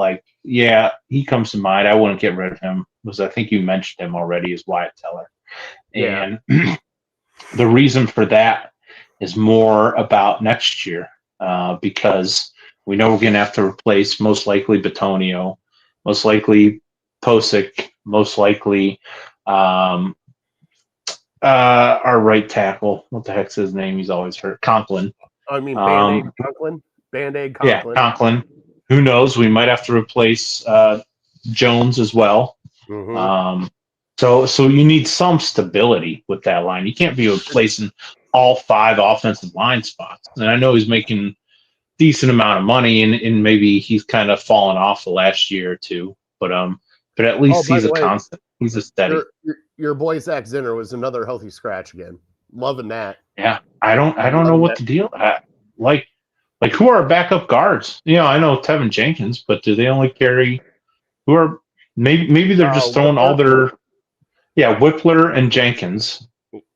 he comes to mind, I wouldn't get rid of him, was I think you mentioned him already, is Wyatt Teller. Yeah. And the reason for that is more about next year because we know we're going to have to replace most likely Batonio, most likely Posick, most likely our right tackle. What the heck's his name? He's always hurt. Conklin. I mean, Band-Aid Conklin. Band-Aid Conklin. Yeah, Conklin. Who knows? We might have to replace Jones as well. Mm-hmm. So you need some stability with that line. You can't be replacing all 5 offensive line spots. And I know he's making decent amount of money, and maybe he's kind of fallen off the last year or two. But at least he's a constant. He's a steady. Your boy Zach Zinner was another healthy scratch again. Loving that. Yeah, I don't know what the deal. Like who are our backup guards? I know Tevin Jenkins, but do they only carry? Who are maybe they're just throwing all their. Yeah, Whippler and Jenkins.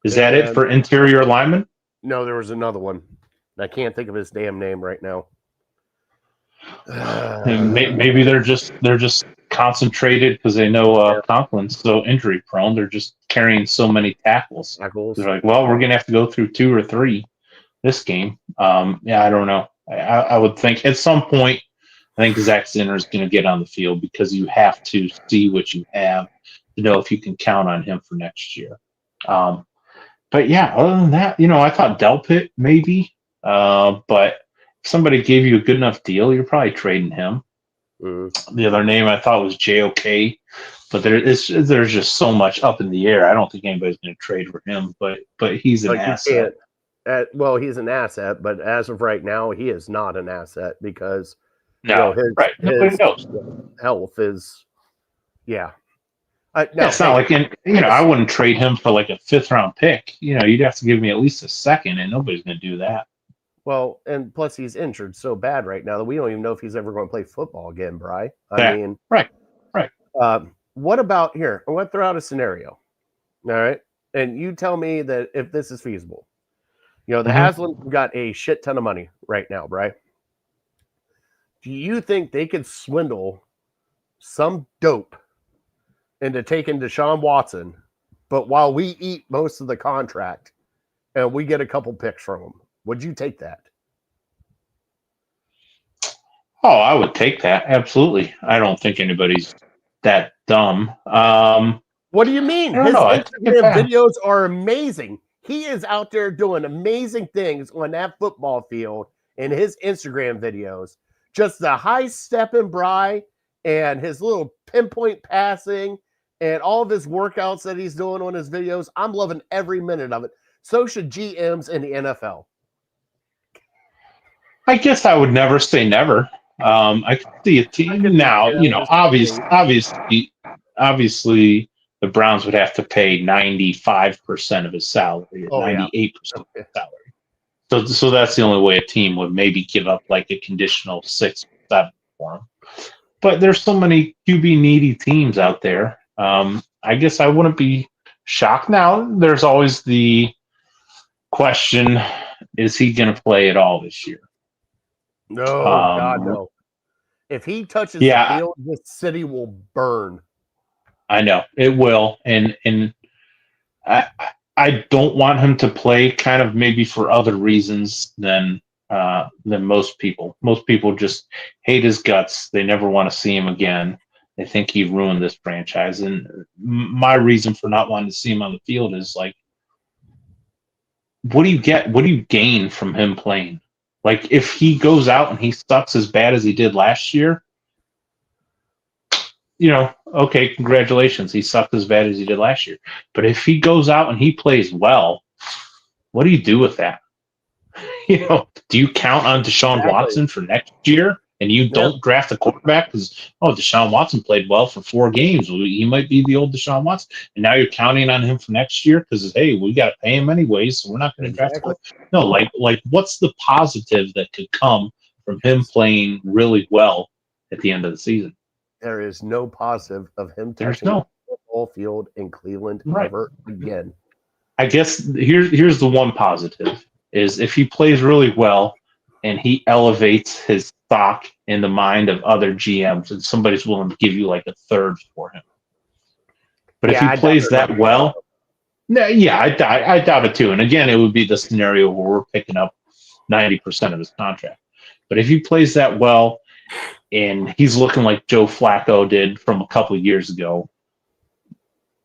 Is that it for interior linemen? No, there was another one. I can't think of his damn name right now. And maybe they're just concentrated because they know Conklin's so injury prone. They're just carrying so many tackles. They're like, well, we're going to have to go through 2 or 3 this game. Yeah, I don't know. I would think at some point, I think Zach Zinner is going to get on the field because you have to see what you have to know if you can count on him for next year. But yeah, other than that, I thought Delpit maybe, but if somebody gave you a good enough deal, you're probably trading him. The other name I thought was JOK, but there's just so much up in the air. I don't think anybody's going to trade for him, but he's an asset. Well, he's an asset, but as of right now, he is not an asset because Nobody knows. health is, yeah. It's not like I wouldn't trade him for like a 5th round pick. You'd have to give me at least a 2nd, and nobody's going to do that. Well, and plus he's injured so bad right now that we don't even know if he's ever going to play football again, Bri. I mean, right. What about here? I'm going to throw out a scenario. All right. And you tell me that if this is feasible. The Haslams got a shit ton of money right now, Bri. Do you think they could swindle some dope into taking Deshaun Watson, but while we eat most of the contract and we get a couple picks from him? Would you take that? Oh, I would take that. Absolutely. I don't think anybody's that dumb. What do you mean? His Instagram videos are amazing. He is out there doing amazing things on that football field in his Instagram videos. Just the high step and Bri and his little pinpoint passing and all of his workouts that he's doing on his videos. I'm loving every minute of it. So should GMs in the NFL. I guess I would never say never. I could see a team now. Obviously, the Browns would have to pay 95% of his salary, or 98% of his salary. So that's the only way a team would maybe give up like a conditional 6 or 7 for him. But there's so many QB needy teams out there. I guess I wouldn't be shocked. Now, there's always the question: is he going to play at all this year? No, God, no. If he touches the field, this city will burn. I know it will, and I don't want him to play kind of maybe for other reasons than most people. Most people just hate his guts. They never want to see him again. They think he ruined this franchise. And my reason for not wanting to see him on the field is like, what do you get? What do you gain from him playing? Like, if he goes out and he sucks as bad as he did last year, okay, congratulations. He sucked as bad as he did last year. But if he goes out and he plays well, what do you do with that? Do you count on Deshaun Watson for next year and you don't draft a quarterback because, Deshaun Watson played well for 4 games. He might be the old Deshaun Watson. And now you're counting on him for next year because, hey, we got to pay him anyways, so we're not going to draft him. No, like what's the positive that could come from him playing really well at the end of the season? There is no positive of him touching the football field in Cleveland ever again. I guess here's the one positive is if he plays really well and he elevates his stock in the mind of other GMs and somebody's willing to give you like a 3rd for him. But if he plays that well, I doubt it too. And again, it would be the scenario where we're picking up 90% of his contract. But if he plays that well and he's looking like Joe Flacco did from a couple of years ago,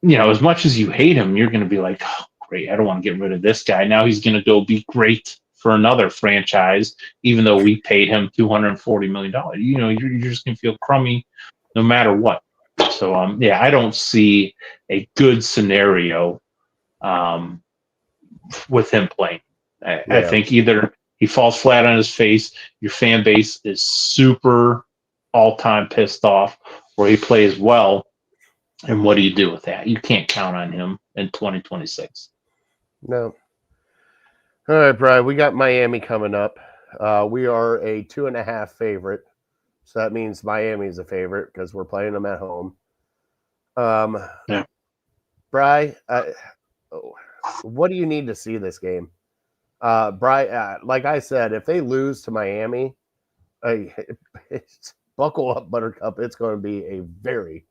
as much as you hate him, you're going to be like, oh, great, I don't want to get rid of this guy. Now he's going to go be great for another franchise, even though we paid him $240 million. You're just going to feel crummy no matter what. So, I don't see a good scenario with him playing. I think either he falls flat on his face, your fan base is super all-time pissed off, or he plays well, and what do you do with that? You can't count on him in 2026. No. All right, Brian, we got Miami coming up. We are a 2.5 favorite. So that means Miami is a favorite because we're playing them at home. Brian, what do you need to see this game? Brian, like I said, if they lose to Miami, buckle up, Buttercup. It's going to be a very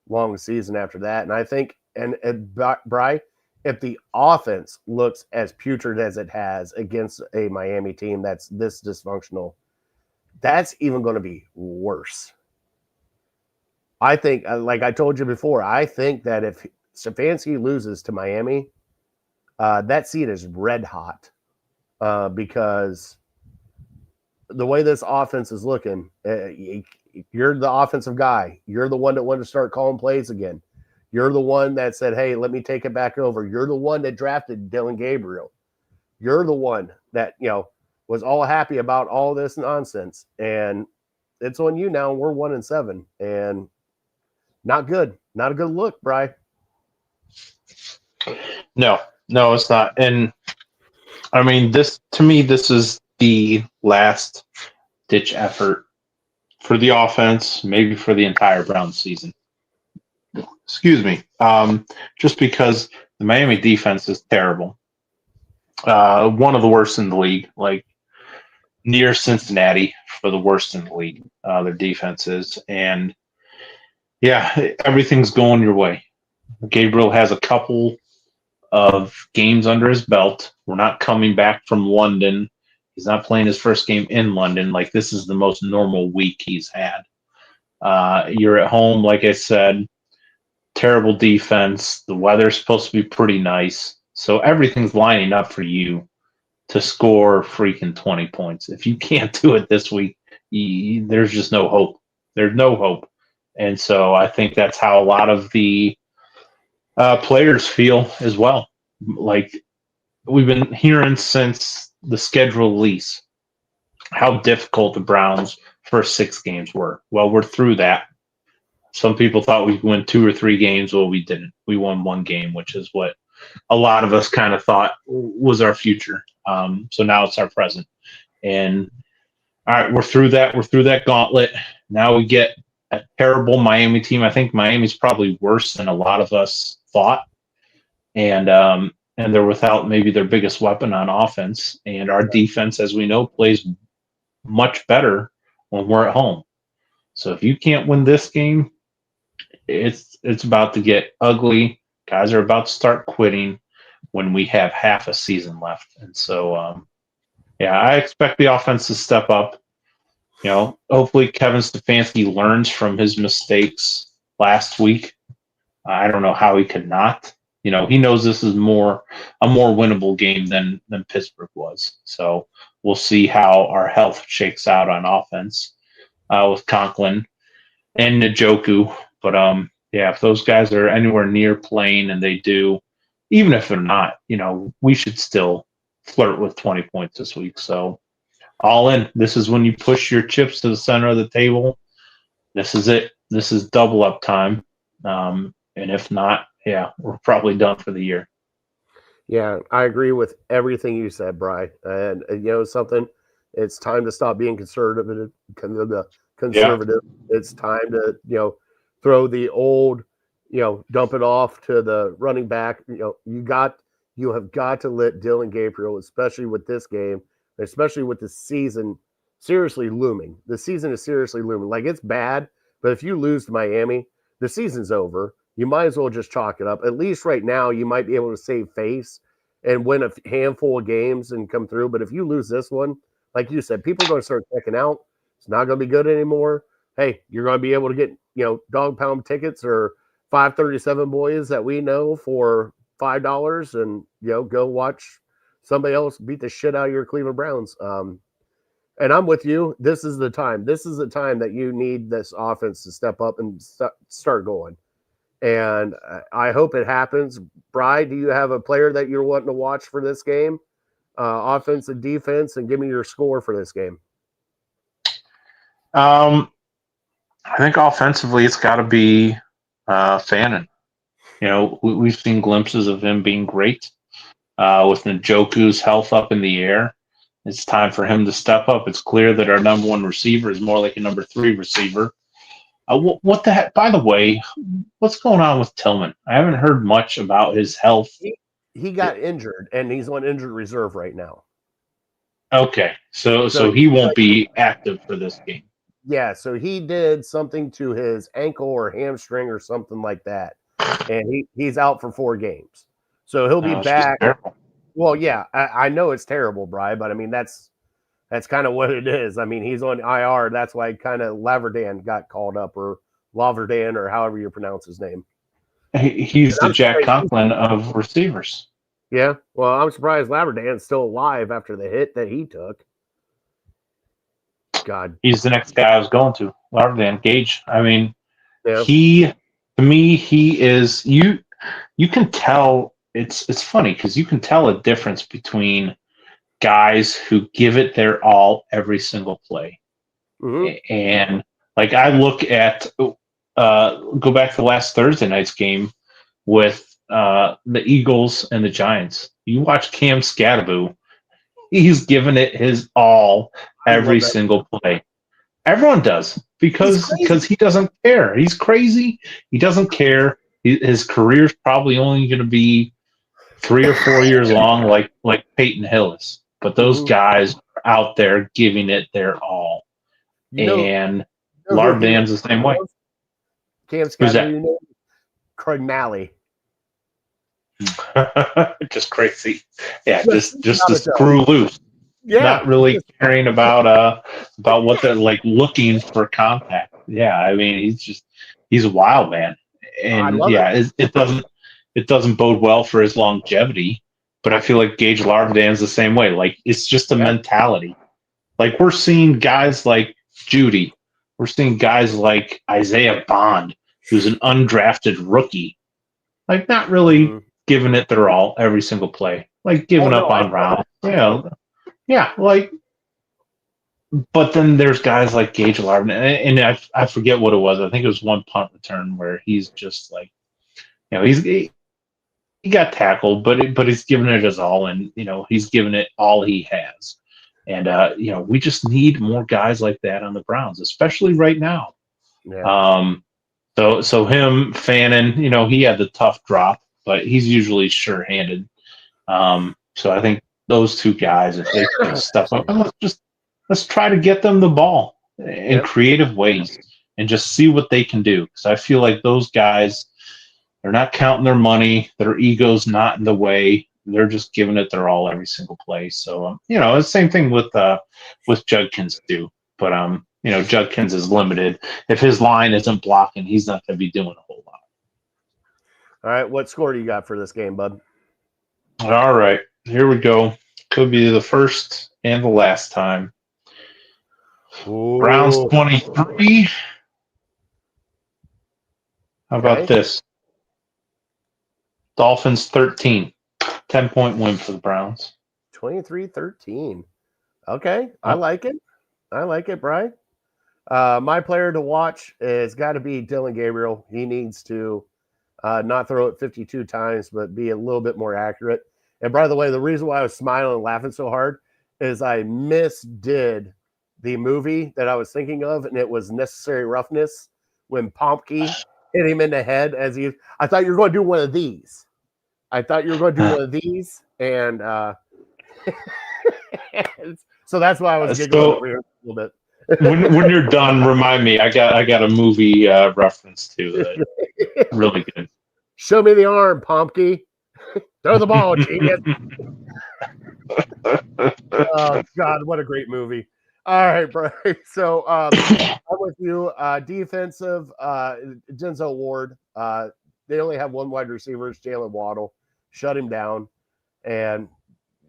long season after that. And I think, and Bry, if the offense looks as putrid as it has against a Miami team that's this dysfunctional, that's even going to be worse. I think, like I told you before, I think that if Stefanski loses to Miami, that seat is red hot because the way this offense is looking, you're the offensive guy. You're the one that wanted to start calling plays again. You're the one that said, hey, let me take it back over. You're the one that drafted Dylan Gabriel. You're the one that, was all happy about all this nonsense. And it's on you now. We're 1-7. And not good. Not a good look, Bry. No, it's not. And I mean, this is the last ditch effort for the offense, maybe for the entire Browns season. Excuse me. Just because the Miami defense is terrible. One of the worst in the league, like near Cincinnati for the worst in the league. Their defense is. And yeah, everything's going your way. Gabriel has a couple of games under his belt. We're not coming back from London. He's not playing his first game in London. Like, this is the most normal week he's had. You're at home, like I said. Terrible defense. The weather's supposed to be pretty nice. So everything's lining up for you to score freaking 20 points. If you can't do it this week, there's just no hope. There's no hope. And so I think that's how a lot of the players feel as well. Like, we've been hearing since the schedule release how difficult the Browns' first 6 games were. Well, we're through that. Some people thought we'd win 2 or 3 games. Well, we didn't. We won 1 game, which is what a lot of us kind of thought was our future. So now it's our present. And all right, we're through that. We're through that gauntlet. Now we get a terrible Miami team. I think Miami's probably worse than a lot of us thought. And they're without maybe their biggest weapon on offense. And our defense, as we know, plays much better when we're at home. So if you can't win this game, it's about to get ugly. Guys are about to start quitting when we have half a season left. And so, I expect the offense to step up. Hopefully Kevin Stefanski learns from his mistakes last week. I don't know how he could not. He knows this is a more winnable game than Pittsburgh was. So we'll see how our health shakes out on offense with Conklin and Njoku. But if those guys are anywhere near playing, and they do, even if they're not, we should still flirt with 20 points this week. So all in. This is when you push your chips to the center of the table. This is it. This is double up time. And if not, we're probably done for the year. Yeah, I agree with everything you said, Bry. And something, it's time to stop being conservative. It's time to throw the old, dump it off to the running back. You have got to let Dylan Gabriel, especially with this game, especially with the season seriously looming. The season is seriously looming. Like, it's bad, but if you lose to Miami, the season's over. You might as well just chalk it up. At least right now, you might be able to save face and win a handful of games and come through. But if you lose this one, like you said, people are going to start checking out. It's not going to be good anymore. Hey, you're going to be able to get, dog pound tickets or 537 boys that we know for $5 and, go watch somebody else beat the shit out of your Cleveland Browns. And I'm with you. This is the time. This is the time that you need this offense to step up and start going. And I hope it happens. Bry, do you have a player that you're wanting to watch for this game? Offense and defense, and give me your score for this game. I think offensively it's got to be Fannin. We've seen glimpses of him being great. With Njoku's health up in the air, it's time for him to step up. It's clear that our number 1 receiver is more like a number 3 receiver. What the heck? By the way, what's going on with Tillman? I haven't heard much about his health. He got injured, and he's on injured reserve right now. Okay, so he won't be active for this game. Yeah, so he did something to his ankle or hamstring or something like that, and he's out for 4 games. So he'll be No, it's just back. terrible. Well, yeah, I know it's terrible, Bri, but I mean that's kind of what it is. I mean he's on IR. That's why kind of Laverdan got called up, or Laverdan, or however you pronounce his name. He's And the I'm Jack surprised. Conklin of receivers. Yeah, well, I'm surprised Laverdan's still alive after the hit that he took. God, He's the next guy I was going to. Lardan Gage. I mean, yeah, he to me, he is you. You can tell. It's funny because you can tell a difference between guys who give it their all every single play. mm-hmm. And like I look at go back to last Thursday night's game with the Eagles and the Giants. You watch Cam Scattaboo, he's giving it his all I love every that. single play. Everyone does He's because crazy. he doesn't care. He's crazy. He doesn't care. His career's probably only going to be 3 or 4 years long, like Peyton Hillis. But those Mm-hmm. guys are out there giving it their all. You And know who he Lardan's the same way. Cam Who's Scatterby, that? you know, Craig Malley. Just crazy. Yeah, Just just out to of show. screw loose. Yeah, Not really caring about what they're like looking for contact. Yeah, I mean he's a wild man. I And love it. yeah, it doesn't bode well for his longevity. But I feel like Gage Lardan's the same way. Like it's just a Yeah. mentality. Like we're seeing guys like Judy. We're seeing guys like Isaiah Bond, who's an undrafted rookie. Like not really Mhm. giving it their all every single play. Like Oh giving no, up I on rounds. Yeah, like but then there's guys like Gage Larden, and I forget what it was. I think it was one punt return where he's just like, he got tackled, but he's giving it his all, and he's giving it all he has. And we just need more guys like that on the Browns, especially right now. yeah. So him, Fannin, he had the tough drop, but he's usually sure-handed. So I think those two guys, if they could just step up, and let's try to get them the ball in Yeah. creative ways and just see what they can do. Because I feel like those guys, they're not counting their money, their ego's not in the way. They're just giving it their all every single play. So it's the same thing with Judkins too. But Judkins is limited. If his line isn't blocking, he's not going to be doing a whole lot. All right, what score do you got for this game, bud? All right, here we go. Could be the first and the last time. Ooh. Browns 23. How about Okay. this? Dolphins 13. 10-point win for the Browns. 23-13. Okay, I Yep. like it. I like it, Brian. My player to watch has got to be Dylan Gabriel. He needs to not throw it 52 times, but be a little bit more accurate. And by the way, the reason why I was smiling and laughing so hard is I misdid the movie that I was thinking of, and it was Necessary Roughness when Pompkey hit him in the head I thought you were going to do one of these. And so that's why I was giggling over here a little bit. when you're done, remind me. I got a movie reference too that really good. Show me the arm, Pompkey. Throw the ball, genius. Oh God, what a great movie! All right, bro. So I'm with you. Defensive, Denzel Ward. They only have one wide receiver, it's Jalen Waddle. Shut him down, and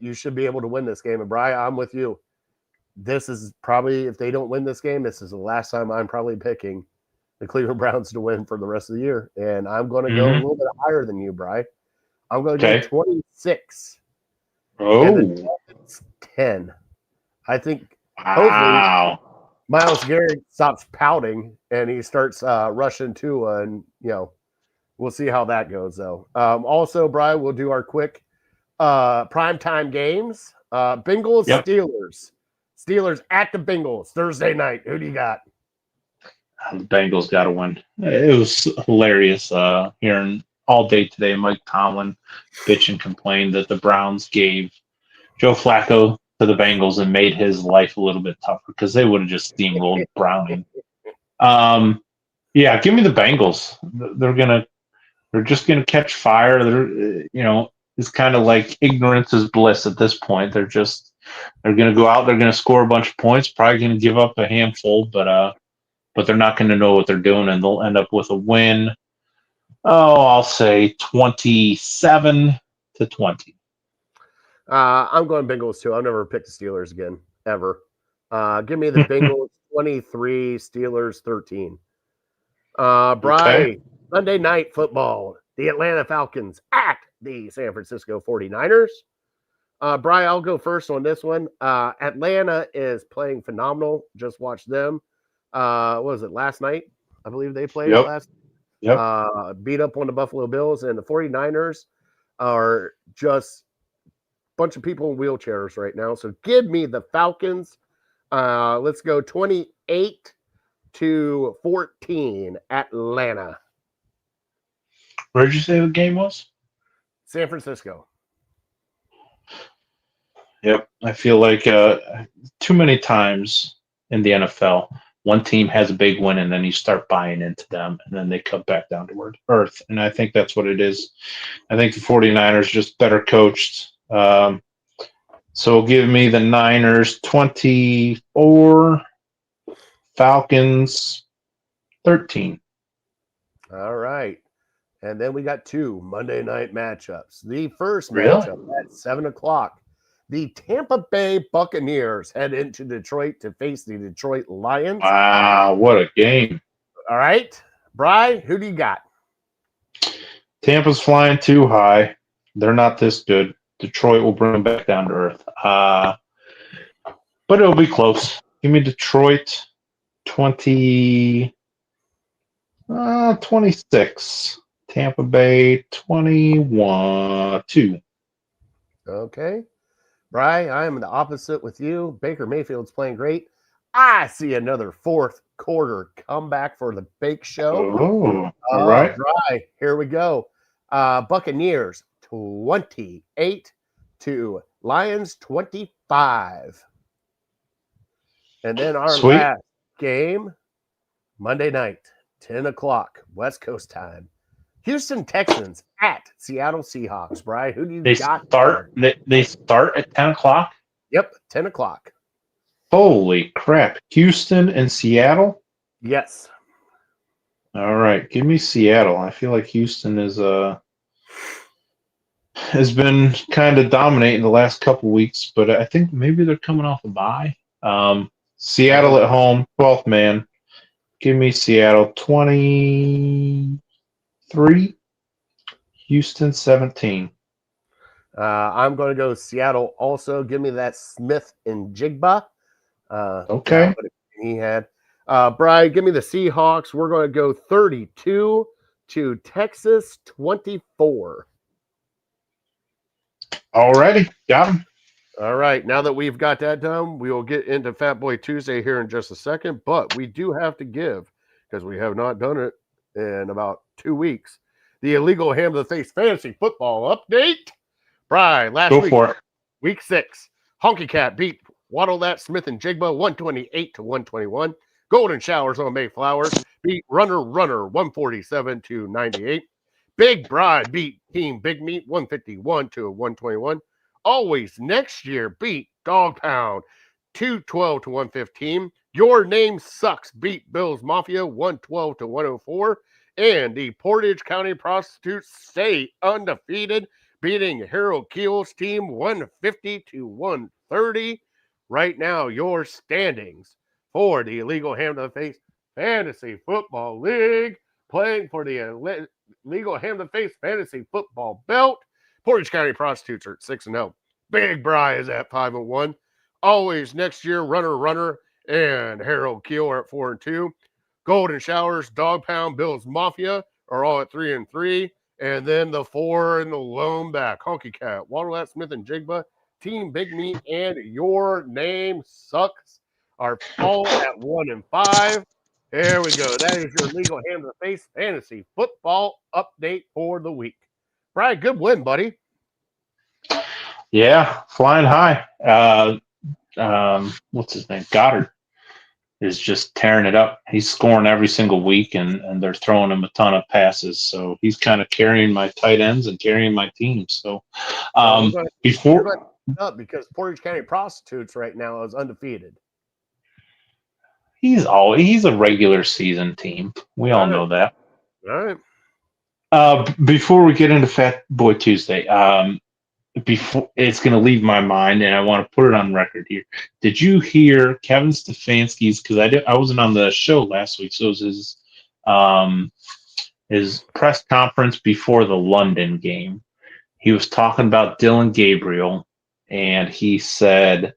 you should be able to win this game. And Brian, I'm with you. This is probably, if they don't win this game, this is the last time I'm probably picking the Cleveland Browns to win for the rest of the year. And I'm going to go a little bit higher than you, Brian. I'm going to go 26. And the 10. I think hopefully Myles Garrett stops pouting and he starts rushing Tua, and we'll see how that goes though. Also, Brian, we'll do our quick primetime games. Bengals, Yep. Steelers at the Bengals Thursday night. Who do you got? The Bengals got to win. It was hilarious hearing all day today Mike Tomlin bitch and complain that the Browns gave Joe Flacco to the Bengals and made his life a little bit tougher because they would have just steamrolled Browning. Yeah, give me the Bengals. They're just gonna catch fire. It's kind of like ignorance is bliss at this point. They're gonna go out. They're gonna score a bunch of points. Probably gonna give up a handful, but they're not gonna know what they're doing, and they'll end up with a win. Oh, I'll say 27-20. I'm going Bengals too. I've never picked the Steelers again, ever. Give me the Bengals 23, Steelers 13. Okay. Monday Night Football. The Atlanta Falcons at the San Francisco 49ers. Bry, I'll go first on this one. Atlanta is playing phenomenal. Just watched them. What was it, last night? I believe they played last. Yep. Beat up on the Buffalo Bills, and the 49ers are just a bunch of people in wheelchairs right now. So give me the Falcons. Let's go 28-14 Atlanta. Where did you say the game was? San Francisco. Yep. I feel like too many times in the NFL, one team has a big win and then you start buying into them and then they come back down to earth. And I think that's what it is. I think the 49ers just better coached. So give me the Niners 24, Falcons 13. All right. And then we got two Monday night matchups. The first Really? matchup at 7 o'clock. The Tampa Bay Buccaneers head into Detroit to face the Detroit Lions. Wow, what a game. All right. Bri, who do you got? Tampa's flying too high. They're not this good. Detroit will bring them back down to earth. But it'll be close. Give me Detroit 26. Tampa Bay 21-2. Okay. Bri, I am the opposite with you. Baker Mayfield's playing great. I see another fourth quarter comeback for the Bake Show. Oh, all right. Bri, here we go. Buccaneers 28 to Lions 25. And then our last game, Monday night, 10 o'clock, West Coast time. Houston Texans at Seattle Seahawks. Bri, who do you got? They start at 10 o'clock? Yep, 10 o'clock. Holy crap. Houston and Seattle? Yes. All right. Give me Seattle. I feel like Houston has been kind of dominating the last couple weeks, but I think maybe they're coming off a bye. Seattle at home, 12th man. Give me Seattle 23, Houston 17. I'm going to go Seattle also. Give me that Smith and Jigba. Okay. He had. Bri, give me the Seahawks. We're going to go 32 to Texas 24. Alrighty. Got him. All right. Now that we've got that done, we will get into Fat Boy Tuesday here in just a second. But we do have to give, because we have not done it in about 2 weeks, the illegal ham to the face fantasy football update. Bri, last week, for it. week 6, Honky Cat beat Waddle That Smith and Jigba 128 to 121. Golden Showers on Mayflowers beat Runner 147 to 98. Big Bride beat Team Big Meat 151 to 121. Always Next Year beat Dog Pound 212 to 115. Your Name Sucks beat Bill's Mafia 112 to 104. And the Portage County Prostitutes stay undefeated, beating Harold Keel's team 150 to 130. Right now, your standings for the Illegal Ham to the Face Fantasy Football League, playing for the Illegal Ham to the Face Fantasy Football Belt. Portage County Prostitutes are at 6-0. Big Bri is at 5-1. Always Next Year, Runner, and Harold Keel are at 4-2. Golden Showers, Dog Pound, Bill's Mafia are all at 3-3. And then the 4 in the lone back, Honky Cat, Waterlat Smith and Jigba, Team Big Meat, and Your Name Sucks are all at 1-5. There we go. That is your Legal Ham to the Face Fantasy Football update for the week. Brian, good win, buddy. Yeah, flying high. what's his name? Goddard is just tearing it up. He's scoring every single week, and they're throwing him a ton of passes. So he's kind of carrying my tight ends and carrying my team. So You're before going to up because Portage County Prostitutes right now is undefeated. he's a regular season team. We all know that. All right. Before we get into Fat Boy Tuesday, before it's going to leave my mind, and I want to put it on record here. Did you hear Kevin Stefanski's? Because I wasn't on the show last week, so it was his press conference before the London game. He was talking about Dylan Gabriel, and he said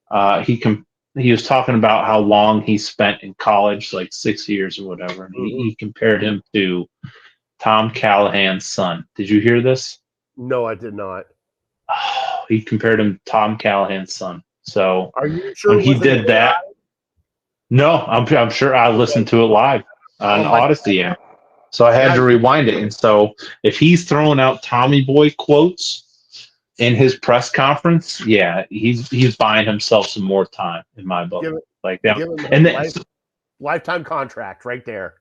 he was talking about how long he spent in college, like 6 years or whatever. And he compared him to Tom Callahan's son. Did you hear this? No, I did not. Oh, he compared him to Tom Callahan's son. So are you sure when he did that? No, I'm sure I listened to it live on Odyssey app. So I had to rewind it. And so if he's throwing out Tommy Boy quotes in his press conference, yeah, he's buying himself some more time in my book. Like that, and then lifetime contract right there.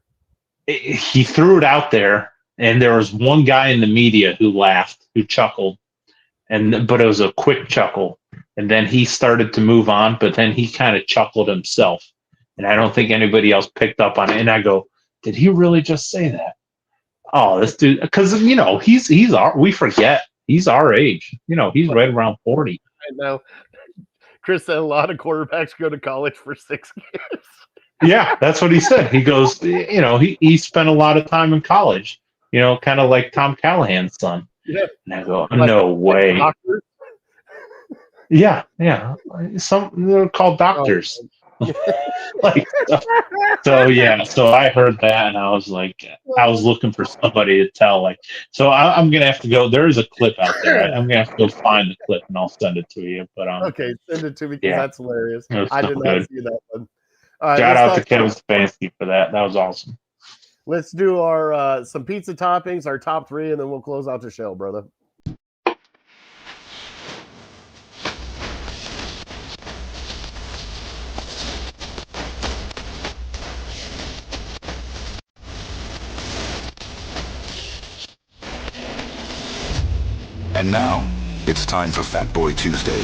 He threw it out there, and there was one guy in the media who laughed, who chuckled, but it was a quick chuckle. And then he started to move on, but then he kind of chuckled himself. And I don't think anybody else picked up on it. And I go, did he really just say that? Oh, this dude, because we forget he's our age. He's right around 40. I know. Chris said a lot of quarterbacks go to college for 6 years. Yeah, that's what he said. He goes, he spent a lot of time in college, kind of like Tom Callahan's son. Yeah. And I go, no way. Doctors? Yeah. They're called doctors. So I heard that, and I was like, I was looking for somebody to tell. So I'm gonna have to go. There is a clip out there. I'm gonna have to go find the clip, and I'll send it to you. But okay, send it to me because that's hilarious. I did not see that one. Shout out to Kevin Stefanski for that. That was awesome. Let's do our some pizza toppings, our top 3, and then we'll close out the show, brother. And now, it's time for Fat Boy Tuesday.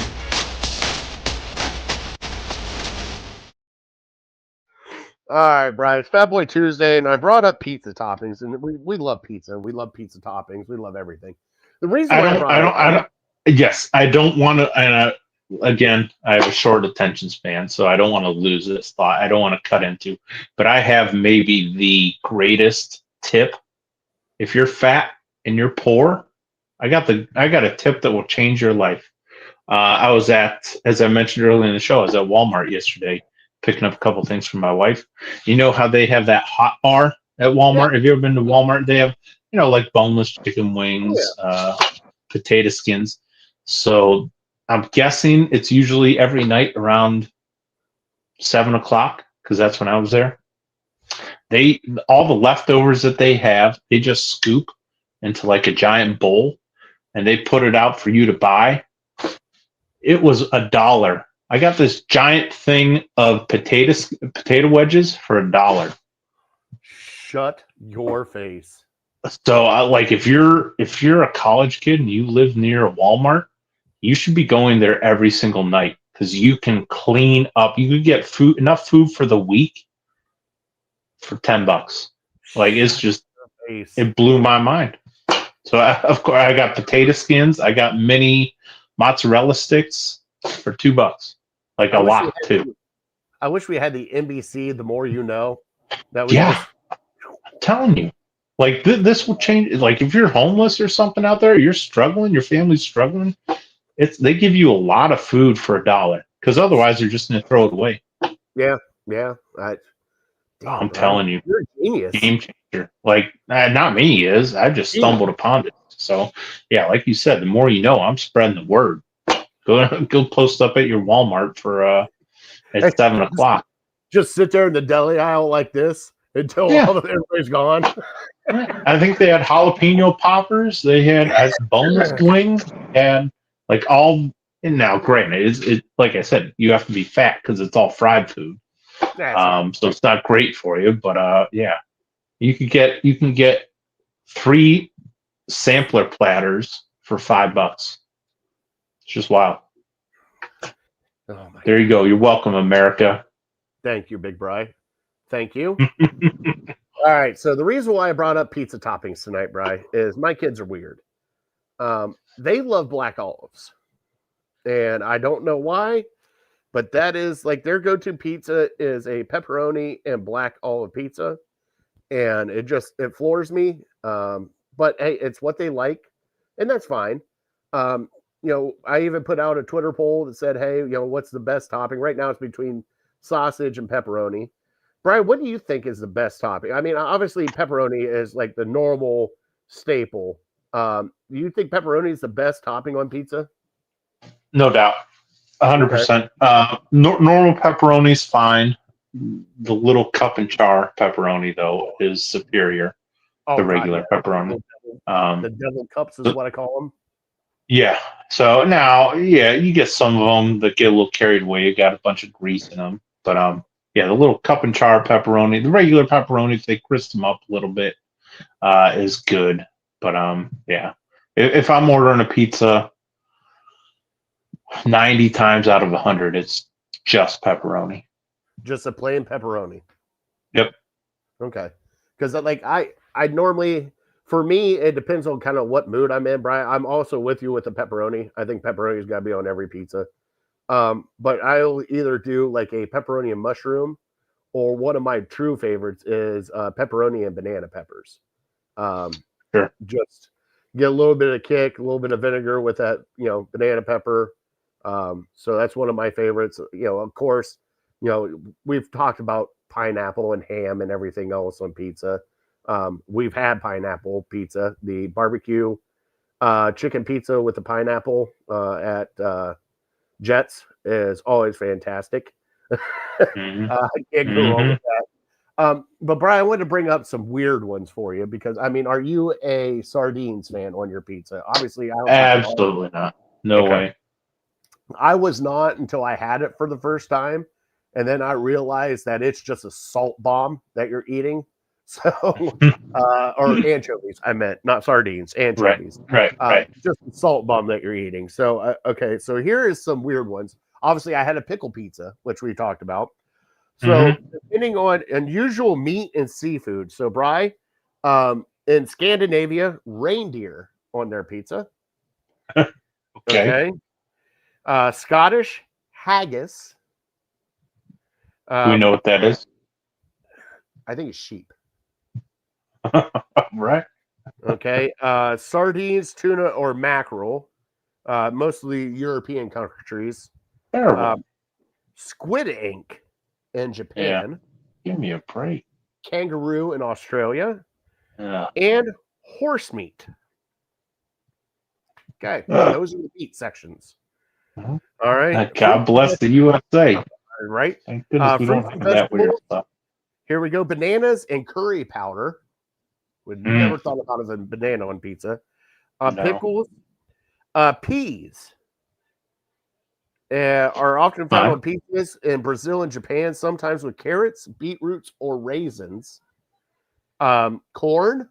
All right, Brian, it's Fat Boy Tuesday, and I brought up pizza toppings, and we love pizza. We love pizza toppings. We love everything. The reason Yes, I don't want to, and again, I have a short attention span, so I don't want to lose this thought. I don't want to cut into, but I have maybe the greatest tip. If you're fat and you're poor, I got a tip that will change your life. I was as I mentioned earlier in the show, I was at Walmart yesterday picking up a couple things for my wife. You know how they have that hot bar at Walmart? Yeah. Have you ever been to Walmart? They have, like boneless chicken wings, potato skins. So I'm guessing it's usually every night around 7:00 because that's when I was there. All the leftovers that they have, they just scoop into like a giant bowl, and they put it out for you to buy. It was $1. I got this giant thing of potato wedges for $1. Shut your face. So, if you're a college kid and you live near a Walmart, you should be going there every single night because you can clean up. You could get enough food for the week for $10. It's just, it blew my mind. So of course I got potato skins. I got mini mozzarella sticks for $2. A lot too. I wish we had the NBC. The more you know. I'm telling you, this will change. If you're homeless or something out there, you're struggling, your family's struggling. They give you a lot of food for $1 because otherwise you're just going to throw it away. Yeah. I'm telling you, you're a genius. Game changer. Not me is. I just stumbled upon it. So yeah, like you said, the more you know, I'm spreading the word. Go post up at your Walmart for at 7:00. Just sit there in the deli aisle like this until everybody's gone. I think they had jalapeno poppers. They had boneless wings and all And now, granted, it like I said, you have to be fat because it's all fried food. That's right. So it's not great for you. But yeah, you can get 3 sampler platters for $5. It's just wild. Oh my There you God. go. You're welcome, America. Thank you, Big Bry. Thank you. All right. So the reason why I brought up pizza toppings tonight, Bry, is my kids are weird. They love black olives, and I don't know why, but that is like their go-to pizza is a pepperoni and black olive pizza, and it floors me. But hey, it's what they like, and that's fine. Um, I even put out a Twitter poll that said, "Hey, what's the best topping?" Right now, it's between sausage and pepperoni. Brian, what do you think is the best topping? I mean, obviously, pepperoni is like the normal staple. Do you think pepperoni is the best topping on pizza? No doubt. Okay. 100%. Normal pepperoni's fine. The little cup and char pepperoni, though, is superior to Oh God, yeah. regular pepperoni. The Um, devil cups is so- what I call them. yeah. So now, yeah, you get some of them that get a little carried away. You got a bunch of grease in them. But yeah, the little cup and char pepperoni, the regular pepperoni, if they crisp them up a little bit, is good. But yeah, if I'm ordering a pizza, 90 times out of 100, it's just pepperoni. Just a plain pepperoni. Yep. Okay. Because like I normally for me it depends on kind of what mood I'm in, Brian. I'm also with you with the pepperoni. I think pepperoni's got to be on every pizza. But I'll either do like a pepperoni and mushroom, or one of my true favorites is pepperoni and banana peppers. Um, Sure. just get a little bit of kick, a little bit of vinegar with that, banana pepper. So that's one of my favorites. Of course, we've talked about pineapple and ham and everything else on pizza. We've had pineapple pizza, the barbecue chicken pizza with the pineapple at Jets is always fantastic. Mhm. I can't go wrong with that. But Brian, I wanted to bring up some weird ones for you because I mean, are you a sardines fan on your pizza? Obviously, I don't think you are. Absolutely not. No Okay. way. I was not until I had it for the first time, and then I realized that it's just a salt bomb that you're eating. So, or anchovies, I meant not sardines, Right. anchovies. Right. Just a salt bomb that you're eating. So, okay, so here is some weird ones. Obviously, I had a pickle pizza, which we talked about. So, depending on unusual meat and seafood. So, Bry, in Scandinavia, reindeer on their pizza. Okay. Okay. Scottish haggis. Do we know what that is? I think it's sheep. Right. Okay. Sardines, tuna, or mackerel. Mostly European countries. Terrible. Squid ink in Yeah. Japan. Give me a break. Kangaroo in Australia. Yeah. And horse meat. Okay. Ugh. Those are the meat sections. Mhm. All right. God bless the USA. Right. Thank goodness we don't Fruits and have that weird vegetables. stuff. Here we go. Bananas and curry powder. Would never thought about it as a banana on pizza. No. Pickles. Peas are often found on pizzas in Brazil and Japan, sometimes with carrots, beetroots, or raisins. Corn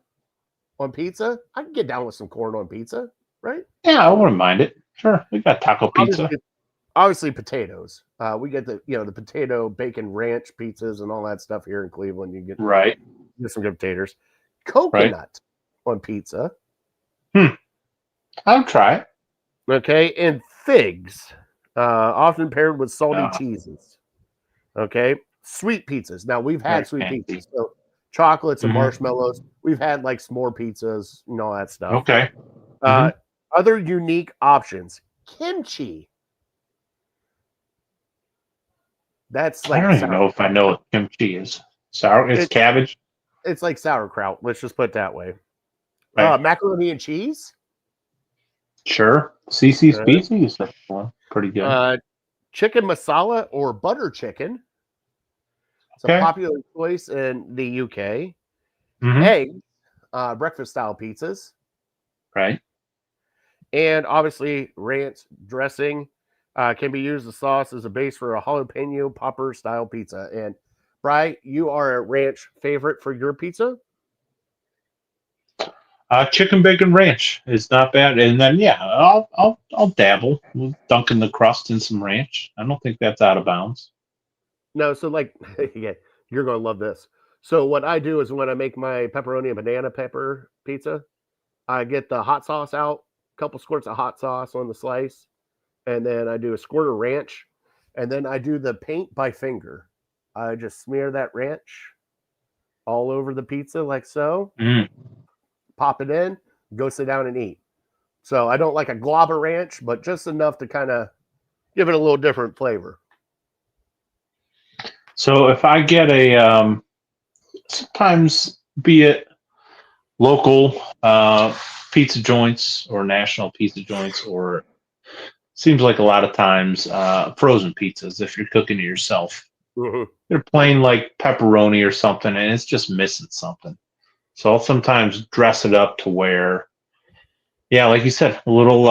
on pizza. I can get down with some corn on pizza, right? Yeah, I wouldn't mind it. Sure. We got taco pizza. Obviously potatoes. We get the potato bacon ranch pizzas and all that stuff here in Cleveland. You get some good potatoes. Coconut on pizza. I'll try it. Okay, and figs, often paired with salty cheeses. Okay, sweet pizzas. Now we've had sweet pizzas, so chocolates and marshmallows. We've had like s'more pizzas, all that stuff. Okay. Other unique options: kimchi. That's like I don't even know if I know what kimchi is. Sour. It's cabbage. It's like sauerkraut. Let's just put it that way. Right. Macaroni and cheese. Sure. CC's Pizza is that one. Pretty good. Chicken masala or butter chicken. It's a popular choice in the UK. Eggs, breakfast style pizzas. Right. And obviously ranch dressing. Can be used as sauce as a base for a jalapeno popper style pizza. And Bry, you are a ranch favorite for your pizza? Chicken bacon ranch is not bad, and then yeah, I'll dabble with dunking the crust in some ranch. I don't think that's out of bounds. No, so like, yeah, you're gonna love this. So what I do is when I make my pepperoni and banana pepper pizza, I get the hot sauce out, a couple squirts of hot sauce on the slice, and then I do a squirt of ranch, and then I do the paint by finger. I just smear that ranch all over the pizza like so, Mm. pop it in, go sit down and eat. So I don't like a glob of ranch, but just enough to kind of give it a little different flavor. So if I get a sometimes be it local pizza joints or national pizza joints, or seems like a lot of times frozen pizzas if you're cooking it yourself. Mhm. They're plain like pepperoni or something, and it's just missing something. So I'll sometimes dress it up to where, yeah, like you said, a little.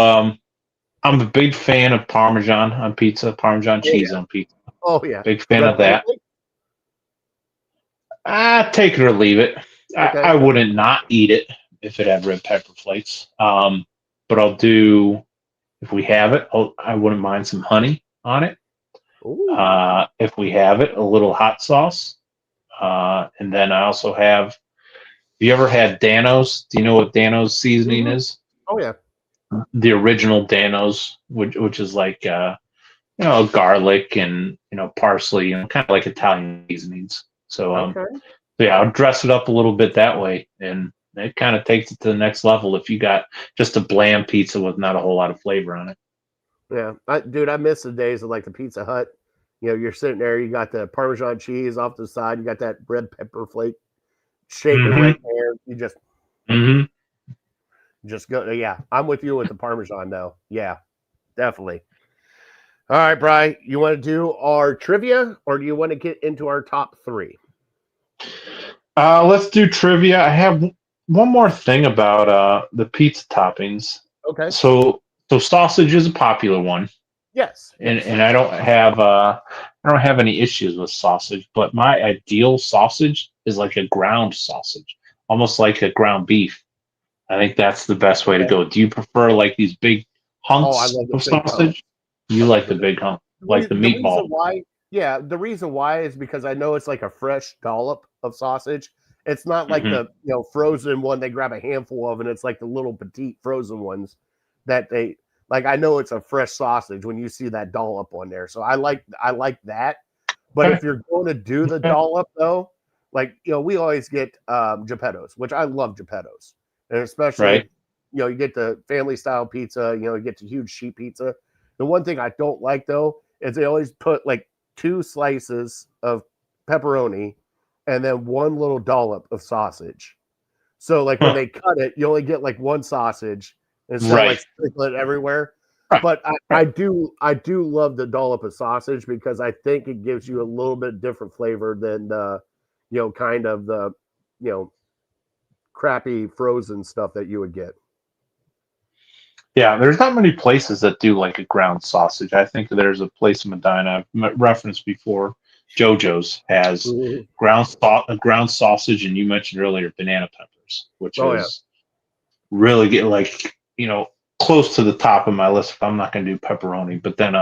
I'm a big fan of Parmesan on pizza, Parmesan Oh cheese yeah, on pizza. oh yeah. Big fan Red of pepper that. flake? Take it or leave it. Okay. I wouldn't not eat it if it had red pepper flakes. But I'll do, if we have it, I wouldn't mind some honey on it. Ooh. If we have it, a little hot sauce. And then I also have. Have you ever had Dano's? Do you know what Dano's seasoning Mhm. is? Oh yeah. The original Dano's, which is like garlic and parsley and kind of like Italian seasonings. So Okay. yeah, I'll dress it up a little bit that way, and it kind of takes it to the next level if you got just a bland pizza with not a whole lot of flavor on it. Yeah, dude, I miss the days of like the Pizza Hut. You know, you're sitting there, you got the Parmesan cheese off the side, you got that red pepper flake shaker right Mm-hmm. there. You Mm-hmm. just go. Yeah, I'm with you with the Parmesan though. Yeah, definitely. All right, Bry, you want to do our trivia or do you want to get into our top three? Let's do trivia. I have one more thing about the pizza toppings. Okay. So so sausage is a popular one, Yes. and Yes. and I don't have any issues with sausage, but my ideal sausage is like a ground sausage, almost like a ground beef. I think that's the best way to Okay. go. Do you prefer like these big Oh, I hunks love the of big hump. sausage? I You love like the the big. big hump, like the The reason meatball. why, yeah, the reason why is because I know it's like a fresh dollop of sausage. It's not like Hmm. the frozen one they grab a handful of, and it's like the little petite frozen ones that they like. I know it's a fresh sausage when you see that dollop on there. So I like that. But Okay. if you're going to do the Okay. dollop though, like we always get Geppettos, which I love Geppettos, and especially Right. you get the family style pizza. You get the huge sheet pizza. The one thing I don't like though is they always put like two slices of pepperoni and then one little dollop of sausage. So like when Huh. they cut it, you only get like one sausage instead of like Right. sprinkling it everywhere. Right. But I Right. do love the dollop of sausage because I think it gives you a little bit different flavor than the kind of the you know crappy frozen stuff that you would get. Yeah, there's not many places that do like a ground sausage. I think there's a place in Medina I've referenced before. JoJo's has Mhm. a ground sausage, and you mentioned earlier banana peppers, which Oh yeah. is really get like close to the top of my list if I'm not going to do pepperoni. But then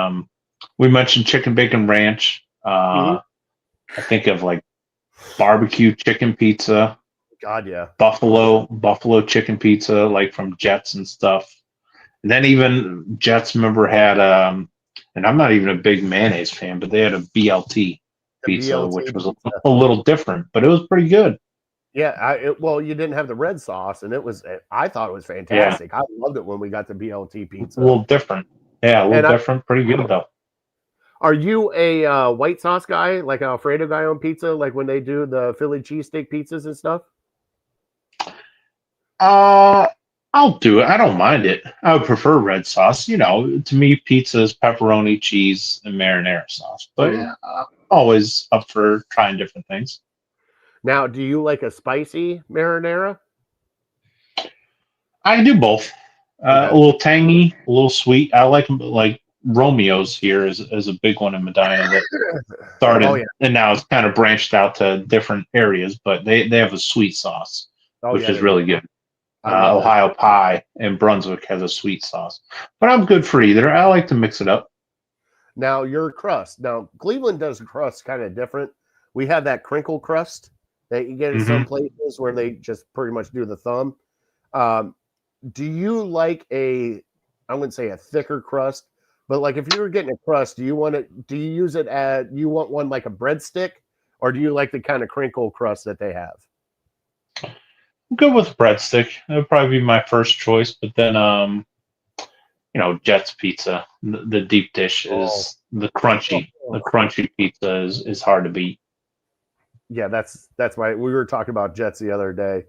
we mentioned chicken bacon ranch. Mhm. I think of like barbecue chicken pizza, God yeah. buffalo chicken pizza, like from Jets and stuff. And then even Jets, remember, had and I'm not even a big mayonnaise fan, but they had a BLT The pizza, BLT which was pizza. a little different, but it was pretty good. Yeah, well, you didn't have the red sauce, and I thought it was Yeah, fantastic. I loved it when we got the BLT a pizza. little different. Yeah, a little And different. Pretty good though. are you a white sauce guy, like an Alfredo guy on pizza, like when they do the Philly cheesesteak pizzas and stuff? Uh, I'll do it. I don't mind it. I would prefer red sauce. To me, pizza is pepperoni, cheese, and marinara sauce. But Mhm. yeah, always up for trying different things. Now, do you like a spicy marinara? I can do both. A Okay. little tangy, a little sweet. I like them like Romeo's here is a big one in Medina that started, Oh yeah, and now it's kind of branched out to different areas. But they have a sweet sauce, oh which yeah, is they do. really good. I love it. Ohio Pie in Brunswick has a sweet sauce, but I'm good for either. I like to mix it up. Now your crust. Now Cleveland does crust kind of different. We have that crinkle crust that you get in some Mhm. places where they just pretty much do the thumb. Um, do you like I wouldn't say a thicker crust, but like if you were getting a crust, do you want it? Do you use it as you want one like a breadstick, or do you like the kind of crinkle crust that they have? I'm good with breadstick. That would probably be my first choice, but then Jet's pizza, the deep dish Oh, is the crunchy pizza is hard to beat. yeah, that's why we were talking about Jets the other day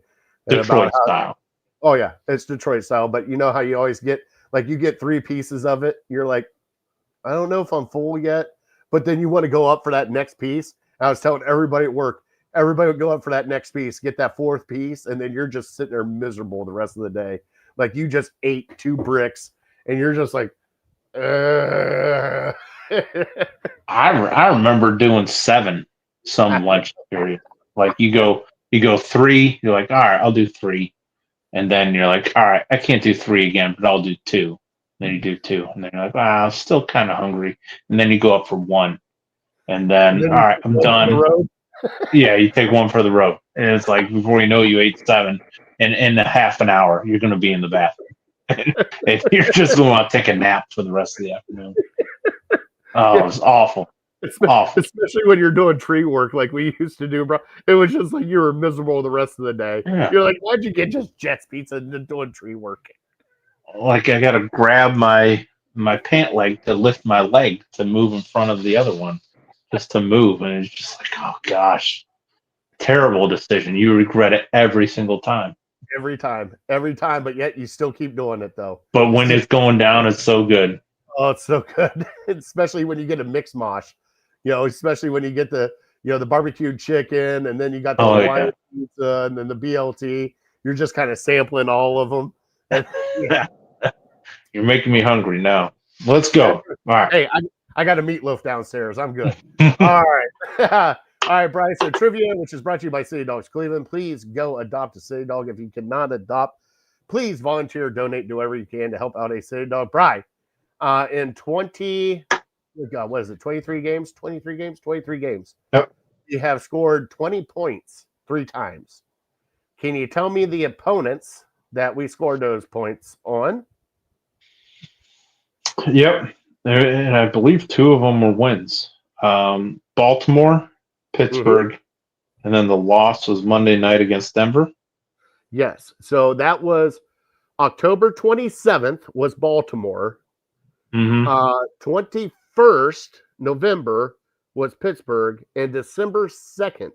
and about Detroit style. oh yeah, it's Detroit style, but you know how you always get like you get 3 pieces of it. You're like, I don't know if I'm full yet, but then you want to go up for that next piece. And I was telling everybody at work, everybody would go up for that next piece, get that fourth piece, and then you're just sitting there miserable the rest of the day. Like you just ate 2 bricks, and you're just like, I remember doing 7 some lunch period. Like you go 3, you're like, all right, I'll do 3. And then you're like, all right, I can't do 3 again, but I'll do 2. Then you do 2. And then you're like, I'm still kind of hungry. And then you go up for 1. And and then, then all you right, I'm go on the done. road. Yeah, you take 1 for the road. And it's like before you know you ate 7. And in a half an hour, you're going to be in the bathroom. And you're just going to want to take a nap for the rest of the afternoon. Oh, it's awful. Awful. Especially when you're doing tree work like we used to do, bro. It was just like you were miserable the rest of the day. Yeah. You're like, why'd you get just Jets pizza and then doing tree work? Like I got to grab my pant leg to lift my leg to move in front of the other one, just to move. And it's just like, oh gosh, terrible decision. You regret it every single time. Every time, but yet you still keep doing it though. But when it's going down, it's so good. Oh, it's so good, especially when you get a mixed mosh. Especially when you get the barbecued chicken, and then you got the Oh Hawaiian yeah. pizza, and then the BLT. You're just kind of sampling all of them. And, You're making me hungry now. Let's go. All right. hey, I got a meatloaf downstairs. I'm good. All right. All right, Bryce. So trivia, which is brought to you by City Dogs Cleveland. Please go adopt a City Dog. If you cannot adopt, please volunteer, donate, do whatever you can to help out a City Dog. Bry, in 20, God, what is it? 23 games? 23 games? 23 games. Yep. You have scored 20 points 3 times. Can you tell me the opponents that we scored those points on? Yep. And I believe 2 of them were wins. Baltimore, Pittsburgh, and then the loss was Monday night against Denver. Yes. So that was October 27th was Baltimore. Mm-hmm. 21st November was Pittsburgh, and December 2nd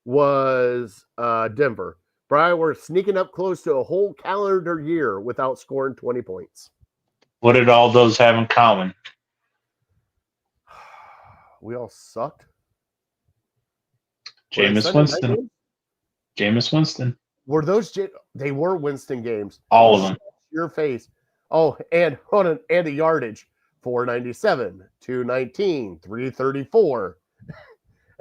was Denver. Brian, we're sneaking up close to a whole calendar year without scoring 20 points. What did all those have in common? We all sucked. Jameis Winston. Jameis Winston. Were those? They were Winston games. All of them. Your face. Oh, and hold on, and the yardage: 497, 219, 334,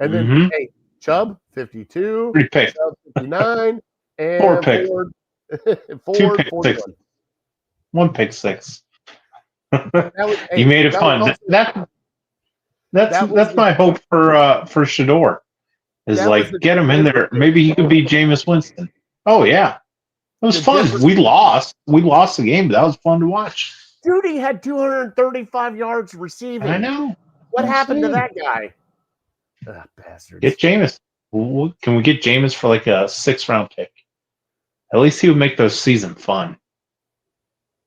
and then hey, Chubb 52, 3 picks, Chubb 59, and 4 picks, Ford 2 pick 41. six, 1 pick 6. Was, hey, you made it fun. That's my hope for Shador. Is like get him in there. Maybe he could be Jameis Winston. Oh yeah, it was fun. We lost the game, but that was fun to watch. Dude, he had 235 yards receiving. I know. What happened to that guy? Bastards. Get Jameis. Can we get Jameis for like a 6th-round pick? At least he would make the season fun.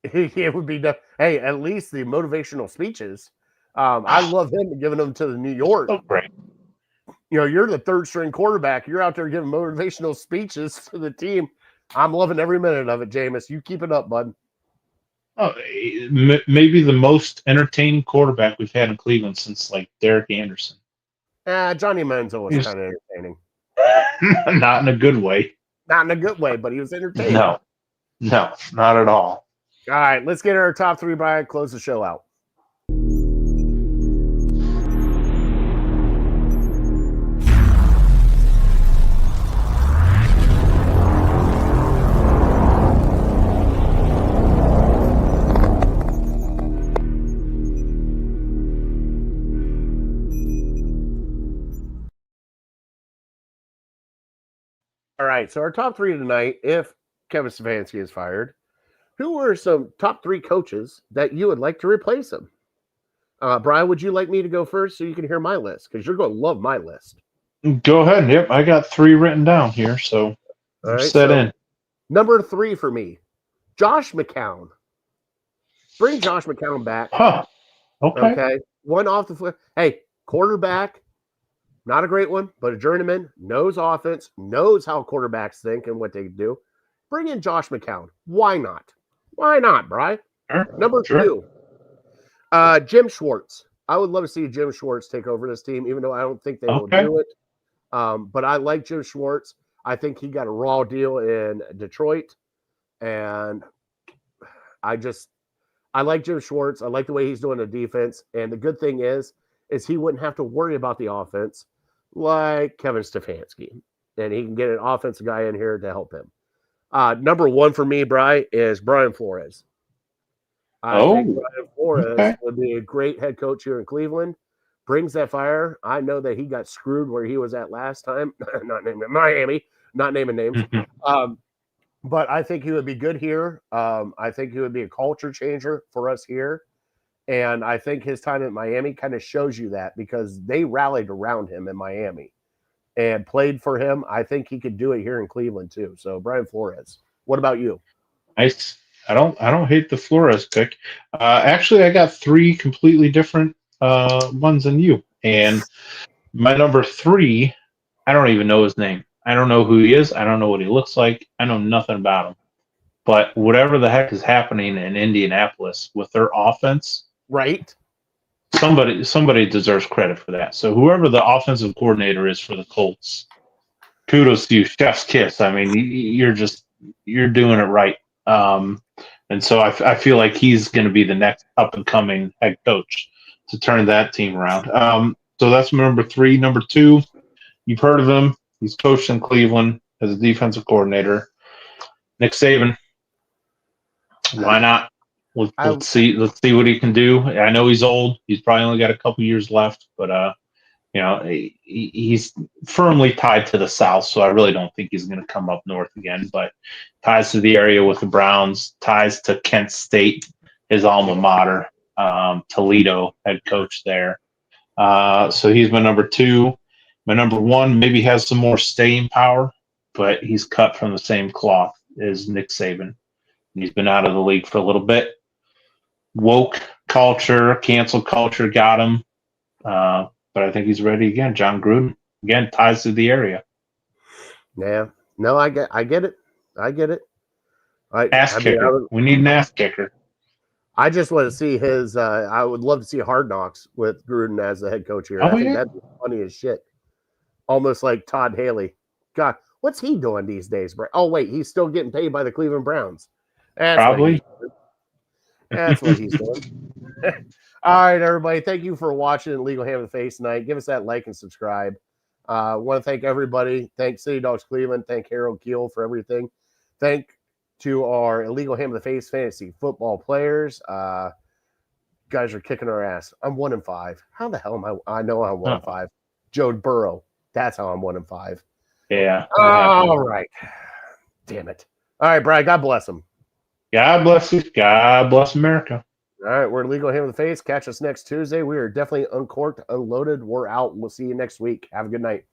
It would be. Hey, at least the motivational speeches. I love him giving them to the New York. Oh, great. You're the 3rd-string quarterback. You're out there giving motivational speeches to the team. I'm loving every minute of it, Jameis. You keep it up, bud. Oh, maybe the most entertaining quarterback we've had in Cleveland since like Derek Anderson. Johnny Manziel was kind of entertaining. Not in a good way. Not in a good way, but he was entertaining. No, not at all. All right, let's get our top 3, Brian. Close the show out. right. So our top three tonight, if Kevin Stefanski is fired, who are some top three coaches that you would like to replace him? Brian, would you like me to go first so you can hear my list? Because you're going to love my list. Go ahead. Yep, I got 3 written down here, so All I'm right. set So in. number 3 for me, Josh McCown. Bring Josh McCown back. Huh. Okay. Okay. One off the flip. Hey, quarterback, not a great one, but a journeyman, knows offense, knows how quarterbacks think and what they do. Bring in Josh McCown. Why not? Why not, Brian? Sure. Number Sure. 2, Jim Schwartz. I would love to see Jim Schwartz take over this team, even though I don't think they will Okay. do it. But I like Jim Schwartz. I think he got a raw deal in Detroit. And I like Jim Schwartz. I like the way he's doing the defense. And the good thing is he wouldn't have to worry about the offense like Kevin Stefanski. And he can get an offensive guy in here to help him. Number 1 for me, Bri, is Brian Flores. I think Brian Flores would be a great head coach here in Cleveland. Brings that fire. I know that he got screwed where he was at last time. Not naming Miami, not naming names. But I think he would be good here. I think he would be a culture changer for us here. And I think his time at Miami kind of shows you that because they rallied around him in Miami and played for him. I think he could do it here in Cleveland too. So Brian Flores. What about you? Nice. I don't hate the Flores pick. Actually, I got 3 completely different ones than you. And my number 3, I don't even know his name. I don't know who he is. I don't know what he looks like. I know nothing about him. But whatever the heck is happening in Indianapolis with their offense, right? Somebody deserves credit for that. So whoever the offensive coordinator is for the Colts, kudos to you, chef's kiss. I mean, you're doing it right. And so I feel like he's going to be the next up and coming head coach to turn that team around. So that's number 3. Number 2, you've heard of him. He's coached in Cleveland as a defensive coordinator. Nick Saban. Why not? Let's see what he can do. I know he's old. He's probably only got a couple years left, but he's firmly tied to the South, so I really don't think he's going to come up north again. But ties to the area with the Browns, ties to Kent State, his alma mater, Toledo head coach there. So he's my number 2. My number 1 maybe has some more staying power, but he's cut from the same cloth as Nick Saban. He's been out of the league for a little bit. Woke culture, cancel culture got him. But I think he's ready again. John Gruden, again, ties to the area. Yeah. No, I get it. I get it. Ass kicker. We need an ass kicker. I just want to see his I would love to see Hard Knocks with Gruden as the head coach here. I think that'd be funny as shit. Almost like Todd Haley. God, what's he doing these days, bro? Oh, wait, he's still getting paid by the Cleveland Browns. Probably. That's what he's doing. All right, everybody. Thank you for watching Legal Ham in the Face tonight. Give us that like and subscribe. I want to thank everybody. Thank City Dogs Cleveland. Thank Harold Keel for everything. Thank to our Illegal Ham in the Face fantasy football players. Guys are kicking our ass. I'm 1-5. How the hell am I know I'm 1-5. Joe Burrow. That's how I'm 1-5. Yeah. All right. Damn it. All right, Brian. God bless him. God bless you. God bless America. All right, we're Legal Ham in the Face. Catch us next Tuesday. We are definitely uncorked, unloaded. We're out. We'll see you next week. Have a good night.